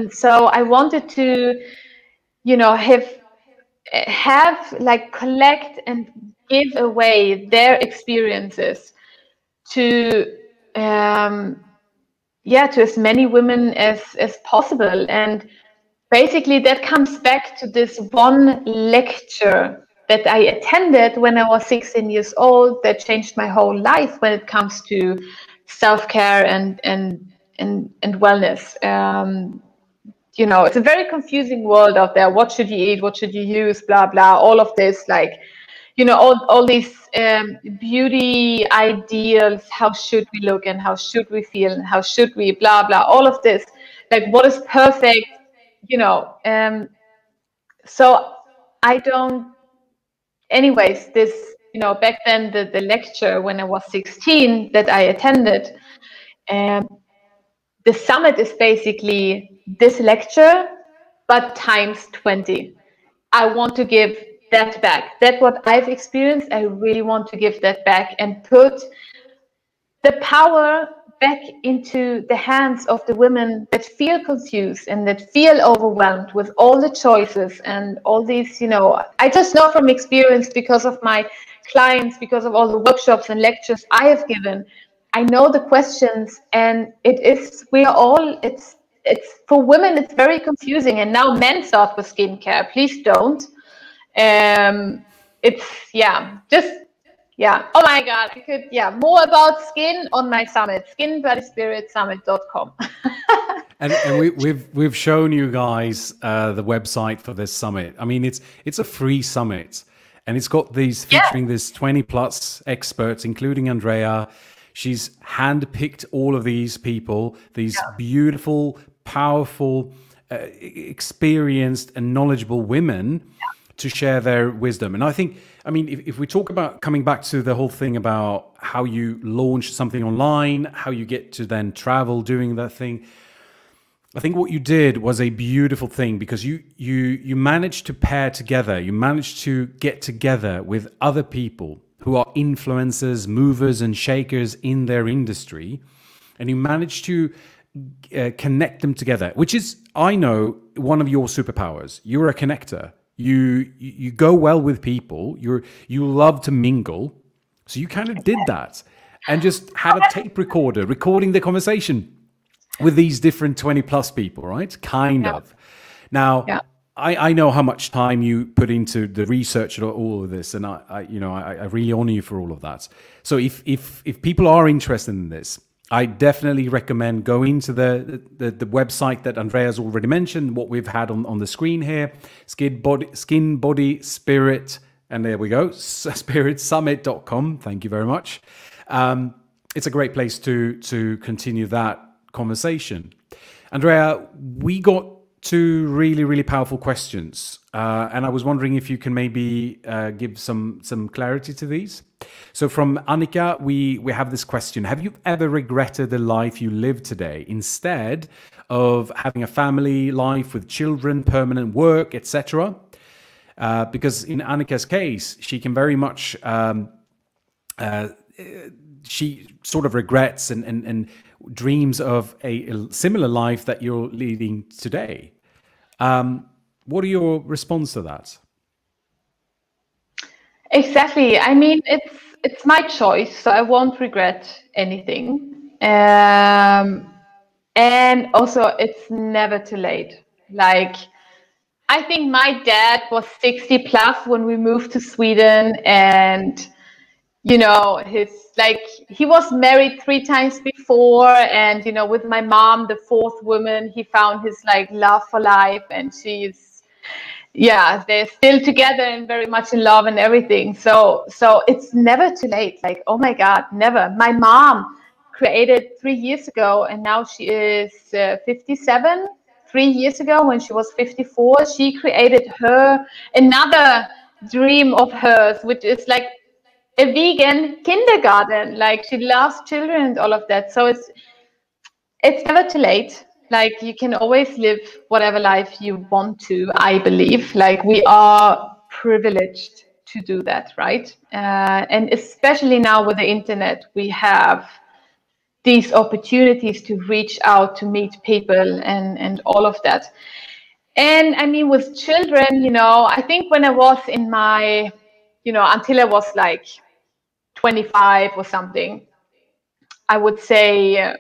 so I wanted to, you know, have like collect and give away their experiences to to as many women as possible. And basically that comes back to this one lecture that I attended when I was 16 years old that changed my whole life when it comes to self-care and wellness. You know, it's a very confusing world out there. What should you eat? What should you use? Blah blah, all of this, like, you know, all these beauty ideals. How should we look and how should we feel and how should we blah blah, all of this, like what is perfect, you know. So I don't, anyways, this back then the lecture when I was 16 that I attended, the summit is basically this lecture, but times 20. I want to give that back. That's what I've experienced. I really want to give that back and put the power back into the hands of the women that feel confused and that feel overwhelmed with all the choices and all these, I just know from experience, because of my clients, because of all the workshops and lectures I have given, I know the questions, and it's for women, it's very confusing. And now men start with skincare. Please don't. Oh my God, I could, more about skin on my summit, skinbodyspiritsummit.com. And we've shown you guys the website for this summit. I mean, it's a free summit, and it's got featuring this 20 plus experts, including Andrea. She's handpicked all of these people, these beautiful, powerful, experienced and knowledgeable women to share their wisdom. And I mean, if we talk about coming back to the whole thing about how you launch something online, how you get to then travel doing that thing, I think what you did was a beautiful thing, because you managed to pair together, you managed to get together with other people who are influencers, movers and shakers in their industry, and you managed to connect them together, which is, I know, one of your superpowers. You're a connector. You go well with people. You love to mingle, so you kind of did that, and just had a tape recorder recording the conversation with these different 20 plus people, right? Kind of. Now, I know how much time you put into the research and all of this, and I really honor you for all of that. So if people are interested in this, I definitely recommend going to the website that Andrea's already mentioned, what we've had on the screen here, Skin, Body, Spirit, and there we go, spiritsummit.com. Thank you very much. It's a great place to continue that conversation. Andrea, we got two really, really powerful questions, and I was wondering if you can maybe give some clarity to these. So from Annika, we have this question: have you ever regretted the life you live today instead of having a family life with children, permanent work, etc.? Because in Annika's case, she can very much she sort of regrets and dreams of a similar life that you're leading today. What are your response to that? Exactly. I mean, it's my choice, so I won't regret anything. And also, it's never too late. Like, I think my dad was 60 plus when we moved to Sweden, and he was married 3 times before, and with my mom, the 4th woman, he found his love for life, and they're still together and very much in love and everything. So it's never too late. Like, oh my God, never. My mom created 3 years ago, and now she is 57. 3 years ago, when she was 54, she created another dream of hers, which is like a vegan kindergarten. Like, she loves children and all of that. So it's never too late. Like, you can always live whatever life you want to, I believe. Like, we are privileged to do that, right? And especially now with the internet, we have these opportunities to reach out, to meet people and all of that. And I mean, with children, I think when I was in my, until I was like 25 or something, I would say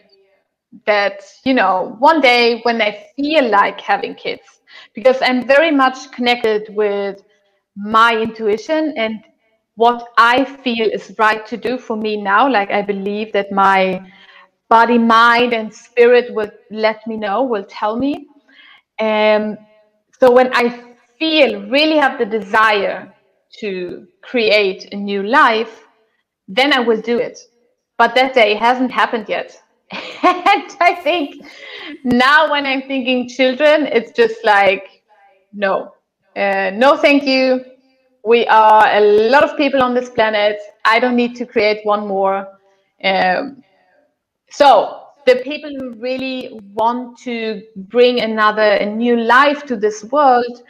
that, one day when I feel like having kids, because I'm very much connected with my intuition and what I feel is right to do for me now. Like, I believe that my body, mind, and spirit will let me know, will tell me. So when I really have the desire to create a new life, then I will do it. But that day hasn't happened yet. And I think now when I'm thinking children, it's just like, no, thank you. We are a lot of people on this planet. I don't need to create one more. So the people who really want to bring a new life to this world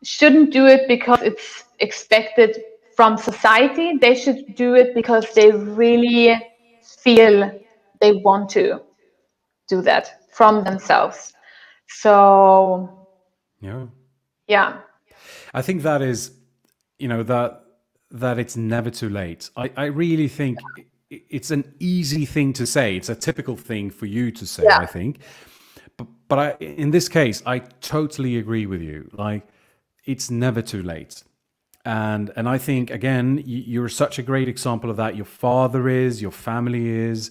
shouldn't do it because it's expected from society. They should do it because they really feel they want to do that from themselves. So Yeah. yeah. I think that is, that it's never too late. I really think it's an easy thing to say. It's a typical thing for you to say, Yeah. I think. But in this case, I totally agree with you. Like, it's never too late. And I think, again, you're such a great example of that. Your father is, your family is.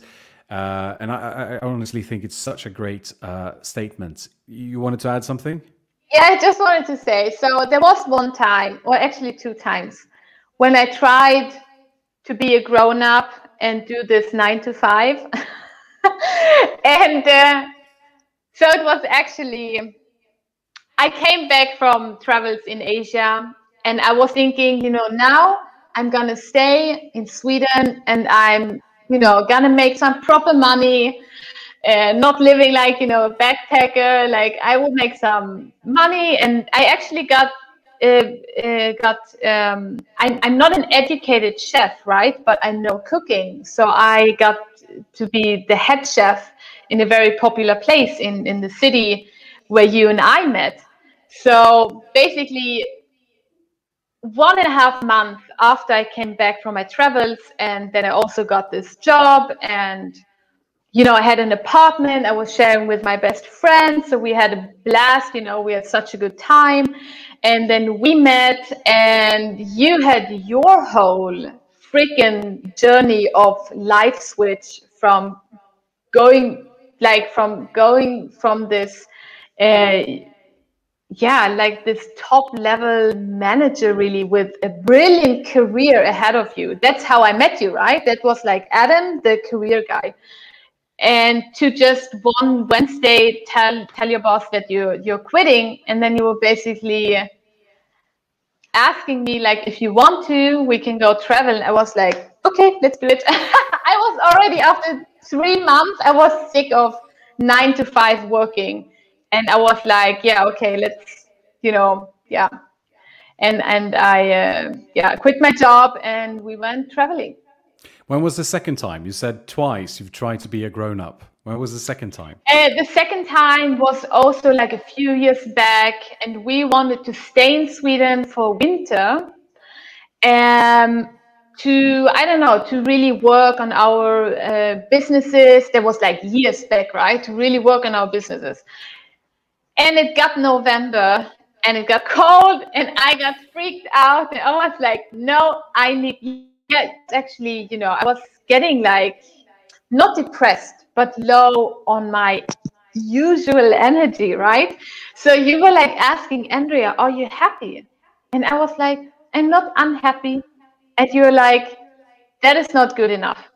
And I honestly think it's such a great statement. You wanted to add something? Yeah, I just wanted to say, so there was one time, or actually two times, when I tried to be a grown-up and do this 9 to 5. And so it was actually, I came back from travels in Asia, and I was thinking, now I'm gonna stay in Sweden and I'm, gonna make some proper money, not living like, a backpacker. Like, I will make some money. And I actually I'm not an educated chef, right? But I know cooking. So I got to be the head chef in a very popular place in the city where you and I met. So basically, 1.5 months after I came back from my travels, and then I also got this job, and I had an apartment I was sharing with my best friend. So we had a blast, we had such a good time. And then we met, and you had your whole freaking journey of life switch from going from this like this top level manager, really, with a brilliant career ahead of you. That's how I met you, right? That was like Adam, the career guy. And to just one Wednesday tell your boss that you're quitting, and then you were basically asking me, like, if you want to, we can go travel. I was like, okay, let's do it. I was already, after 3 months, I was sick of 9 to 5 working, and I was like, yeah, okay, let's, yeah. And I quit my job, and we went traveling. When was the second time? You said twice you've tried to be a grown up. When was the second time? The second time was also like a few years back, and we wanted to stay in Sweden for winter, to, I don't know, to really work on our businesses. That was like years back, right? To really work on our businesses. And it got November, and it got cold, and I got freaked out, and I was like, no, I need, yeah, actually, I was getting like, not depressed, but low on my usual energy, right? So you were like asking, Andrea, are you happy? And I was like, I'm not unhappy. And you're like, that is not good enough.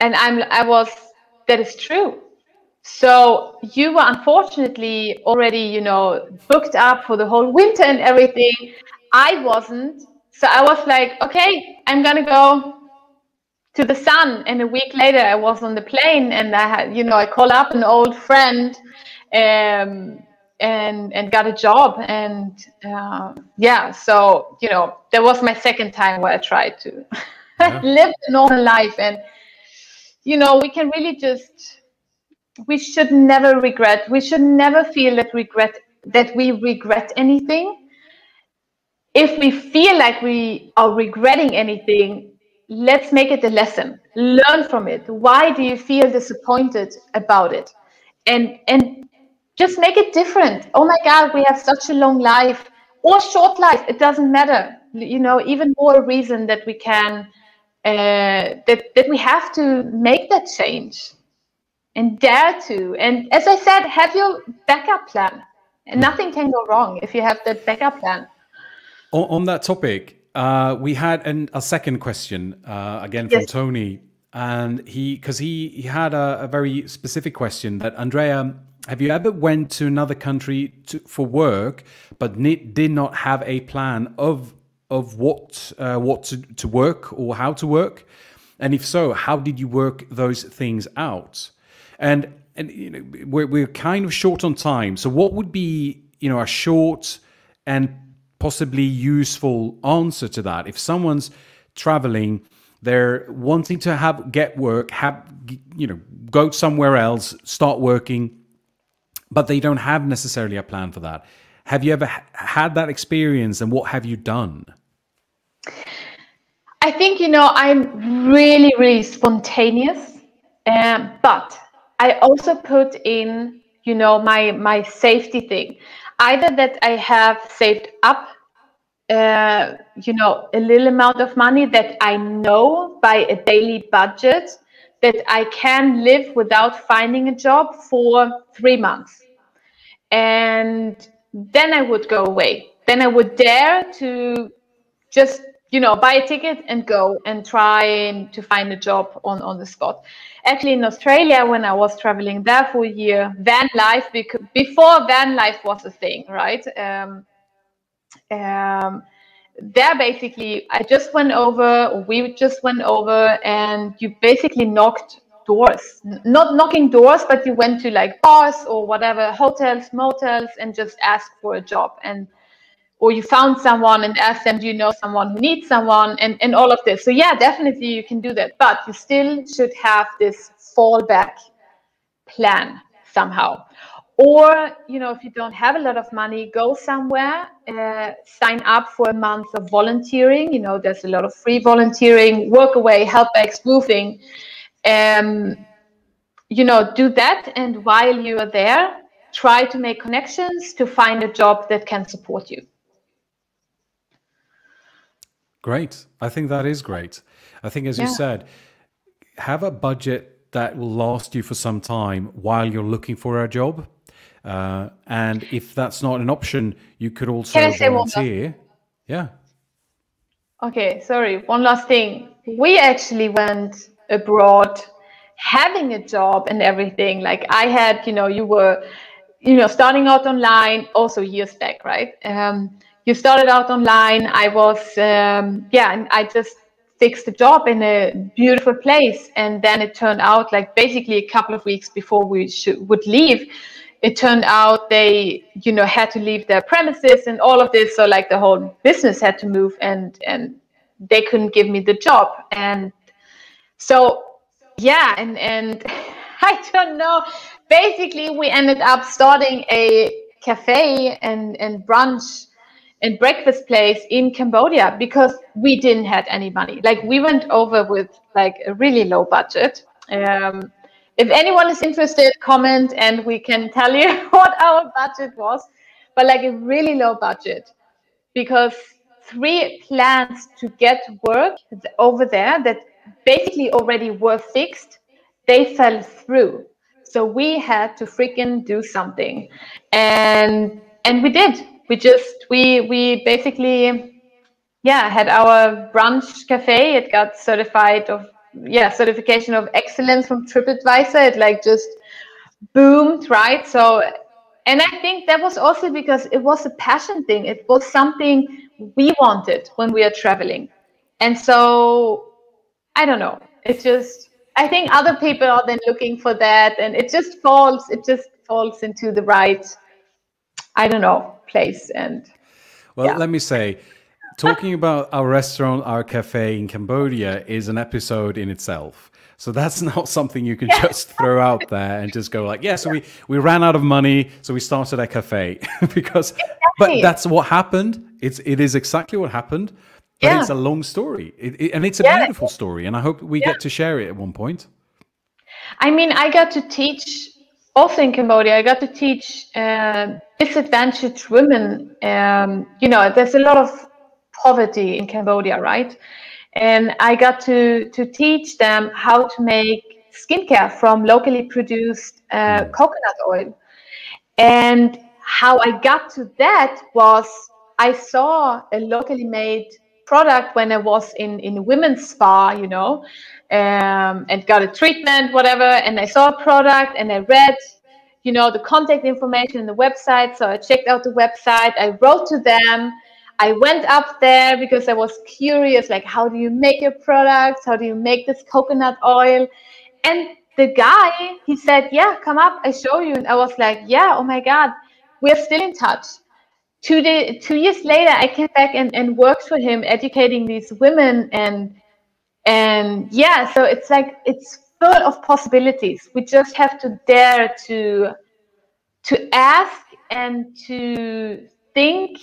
And that is true. So you were unfortunately already, booked up for the whole winter and everything. I wasn't. So I was like, okay, I'm going to go to the sun. And a week later, I was on the plane, and I had, I called up an old friend, and got a job. And so, that was my second time where I tried to live a normal life. And, we can really we should never regret. We should never feel that we regret anything. If we feel like we are regretting anything, let's make it a lesson. Learn from it. Why do you feel disappointed about it? And just make it different. Oh my God, we have such a long life or short life. It doesn't matter. Even more reason that we can that we have to make that change and dare to. And as I said, have your backup plan. And nothing can go wrong if you have that backup plan. On that topic, we had a second question again from Tony, and he had a very specific question that, Andrea, have you ever went to another country for work but did not have a plan of of what to work or how to work? And if so, how did you work those things out? And you know, we're kind of short on time. So what would be, you know, a short and possibly useful answer to that? If someone's traveling, they're wanting to get work, you know, go somewhere else, start working, but they don't have necessarily a plan for that. Have you ever had that experience, and what have you done? I think, you know, I'm really, really spontaneous, but I also put in, you know, my safety thing. Either that I have saved up, you know, a little amount of money that I know by a daily budget that I can live without finding a job for 3 months. And then I would go away. Then I would dare to just, you know, buy a ticket and go and try to find a job on the spot. Actually, in Australia, when I was traveling there for a year, van life, because before van life was a thing, right? Um, there basically, I just went over, or we just went over, and you basically knocked doors. Not knocking doors, but you went to like bars or whatever, hotels, motels, and just asked for a job. And or you found someone and asked them, do you know someone who needs someone, and all of this. So yeah, definitely you can do that, but you still should have this fallback plan somehow. Or, you know, if you don't have a lot of money, go somewhere, sign up for a month of volunteering. You know, there's a lot of free volunteering, work away, helpbacks, roofing. You know, do that, and while you are there, try to make connections to find a job that can support you. Great. I think that is great. I think, as you said, have a budget that will last you for some time while you're looking for a job. And if that's not an option, you could also volunteer. Yeah. Okay, sorry. One last thing. We actually went abroad having a job and everything. Like I had, you know, you were, you know, starting out online also years back, right? You started out online. I was, yeah, and I just fixed a job in a beautiful place. And then it turned out like basically a couple of weeks before we would leave, it turned out they, you know, had to leave their premises and all of this. So like the whole business had to move, and they couldn't give me the job. And so, yeah, and I don't know. Basically, we ended up starting a cafe and brunch and breakfast place in Cambodia because we didn't have any money. Like we went over with like a really low budget. If anyone is interested, comment and we can tell you what our budget was. But like a really low budget, because 3 plans to get work over there that basically already were fixed, they fell through. So we had to freaking do something, and we did. We basically, yeah, had our brunch cafe. It got certification of excellence from TripAdvisor. It like just boomed, right? So, and I think that was also because it was a passion thing. It was something we wanted when we are traveling. And so, I don't know. It just, I think other people are then looking for that, and it just falls into the right, I don't know, place. And well, let me say, talking about our restaurant, our cafe in Cambodia is an episode in itself. So that's not something you can just throw out there and just go like, yeah, so we ran out of money, so we started a cafe. Because, but that's what happened. It is exactly what happened. But it's a long story. And it's a beautiful story. And I hope we get to share it at one point. I mean, I got to teach also in Cambodia. I got to teach disadvantaged women. You know, there's a lot of poverty in Cambodia, right? And I got to teach them how to make skincare from locally produced coconut oil. And how I got to that was I saw a locally made product when I was in a women's spa, you know, and got a treatment, whatever. And I saw a product and I read, you know, the contact information in the website. So I checked out the website. I wrote to them. I went up there because I was curious, like, how do you make your products? How do you make this coconut oil? And the guy, he said, yeah, come up, I show you. And I was like, yeah, oh my God, we're still in touch. 2 years later, I came back and worked for him, educating these women. And yeah, so it's like, it's full of possibilities. We just have to dare to ask and to think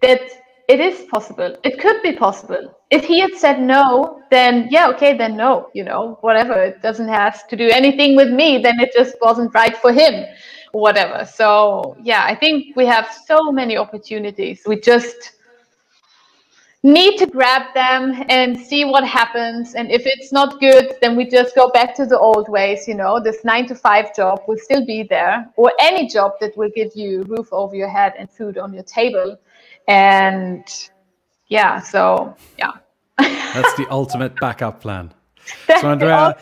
that it is possible. It could be possible. If he had said no, then yeah, okay, then no, whatever. It doesn't have to do anything with me. Then it just wasn't right for him, or whatever. So yeah, I think we have so many opportunities. We just need to grab them and see what happens. And if it's not good, then we just go back to the old ways. This 9-to-5 job will still be there, or any job that will give you a roof over your head and food on your table. And yeah, so yeah. That's the ultimate backup plan. So Andrea,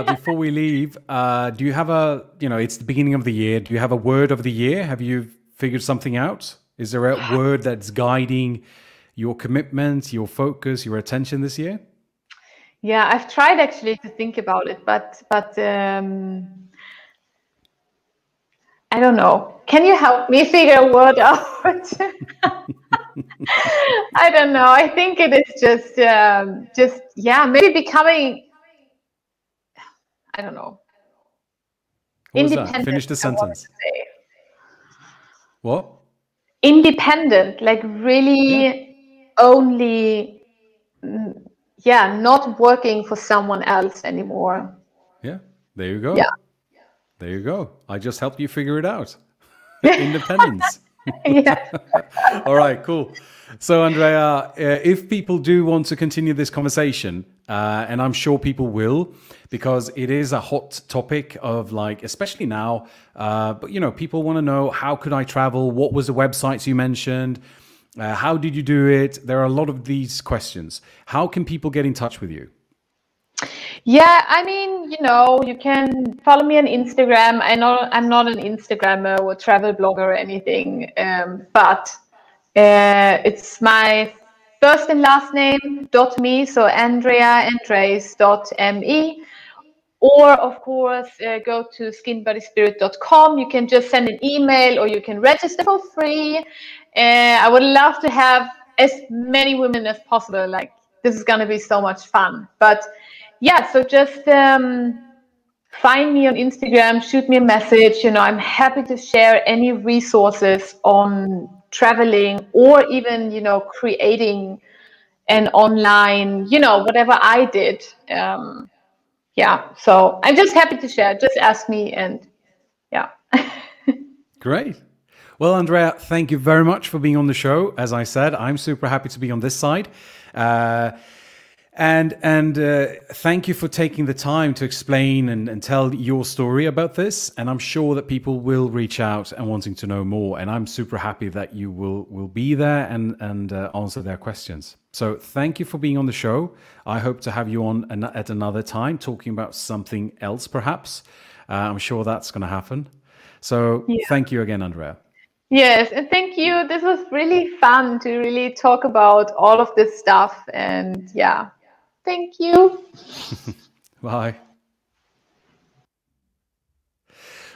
before we leave, do you have it's the beginning of the year. Do you have a word of the year? Have you figured something out? Is there a word that's guiding your commitment, your focus, your attention this year? Yeah, I've tried actually to think about it, but I don't know. Can you help me figure a word out? I don't know. I think it is just maybe becoming, I don't know. What was that? Finish the sentence. What? Independent, like really only, not working for someone else anymore. Yeah, there you go. Yeah. There you go. I just helped you figure it out. Independence. Yeah. All right, cool. So Andrea, if people do want to continue this conversation, and I'm sure people will, because it is a hot topic of especially now, but people want to know, how could I travel? What was the websites you mentioned? How did you do it? There are a lot of these questions. How can people get in touch with you? Yeah, I mean, you can follow me on Instagram. I know I'm not an Instagrammer or travel blogger or anything, but it's my first and last name .me, so AndreaEndres.me. Or, of course, go to skinbodyspirit.com. You can just send an email, or you can register for free. I would love to have as many women as possible. This is going to be so much fun. But yeah, so just find me on Instagram, shoot me a message. I'm happy to share any resources on traveling, or even, creating an online, whatever I did. Yeah, so I'm just happy to share. Just ask me, and yeah. Great. Well, Andrea, thank you very much for being on the show. As I said, I'm super happy to be on this side. And thank you for taking the time to explain and tell your story about this. And I'm sure that people will reach out and wanting to know more. And I'm super happy that you will be there and answer their questions. So thank you for being on the show. I hope to have you on at another time, talking about something else, perhaps. I'm sure that's going to happen. So Thank you again, Andrea. Yes, and thank you. This was really fun to really talk about all of this stuff. And yeah, thank you. Bye.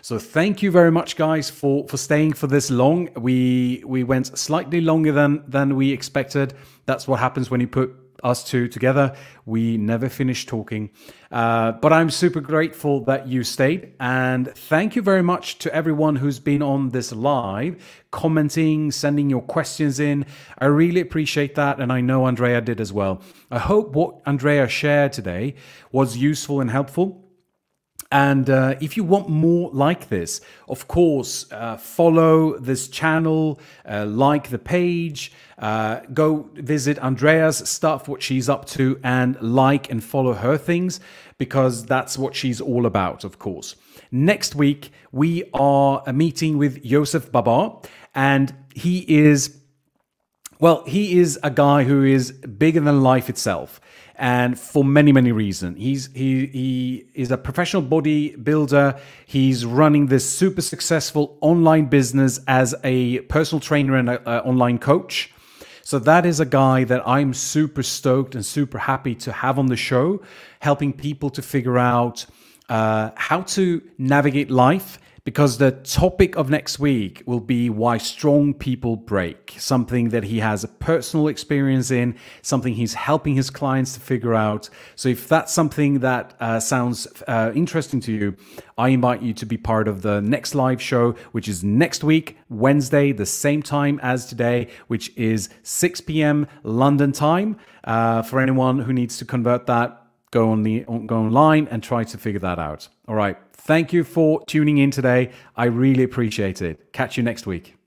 So thank you very much, guys, for staying for this long. We went slightly longer than we expected. That's what happens when you put us two together. We never finish talking. But I'm super grateful that you stayed. And thank you very much to everyone who's been on this live, commenting, sending your questions in. I really appreciate that. And I know Andrea did as well. I hope what Andrea shared today was useful and helpful. And if you want more like this, of course, follow this channel, like the page, go visit Andrea's stuff, what she's up to, and like and follow her things, because that's what she's all about, of course. Next week, we are meeting with Joseph Babar, and he is a guy who is bigger than life itself. And for many, many reasons. He is a professional bodybuilder. He's running this super successful online business as a personal trainer and an online coach. So that is a guy that I'm super stoked and super happy to have on the show, helping people to figure out how to navigate life, because the topic of next week will be why strong people break, something that he has a personal experience in, something he's helping his clients to figure out. So if that's something that sounds interesting to you, I invite you to be part of the next live show, which is next week, Wednesday, the same time as today, which is 6 p.m. London time. For anyone who needs to convert that, go online and try to figure that out. All right. Thank you for tuning in today. I really appreciate it. Catch you next week.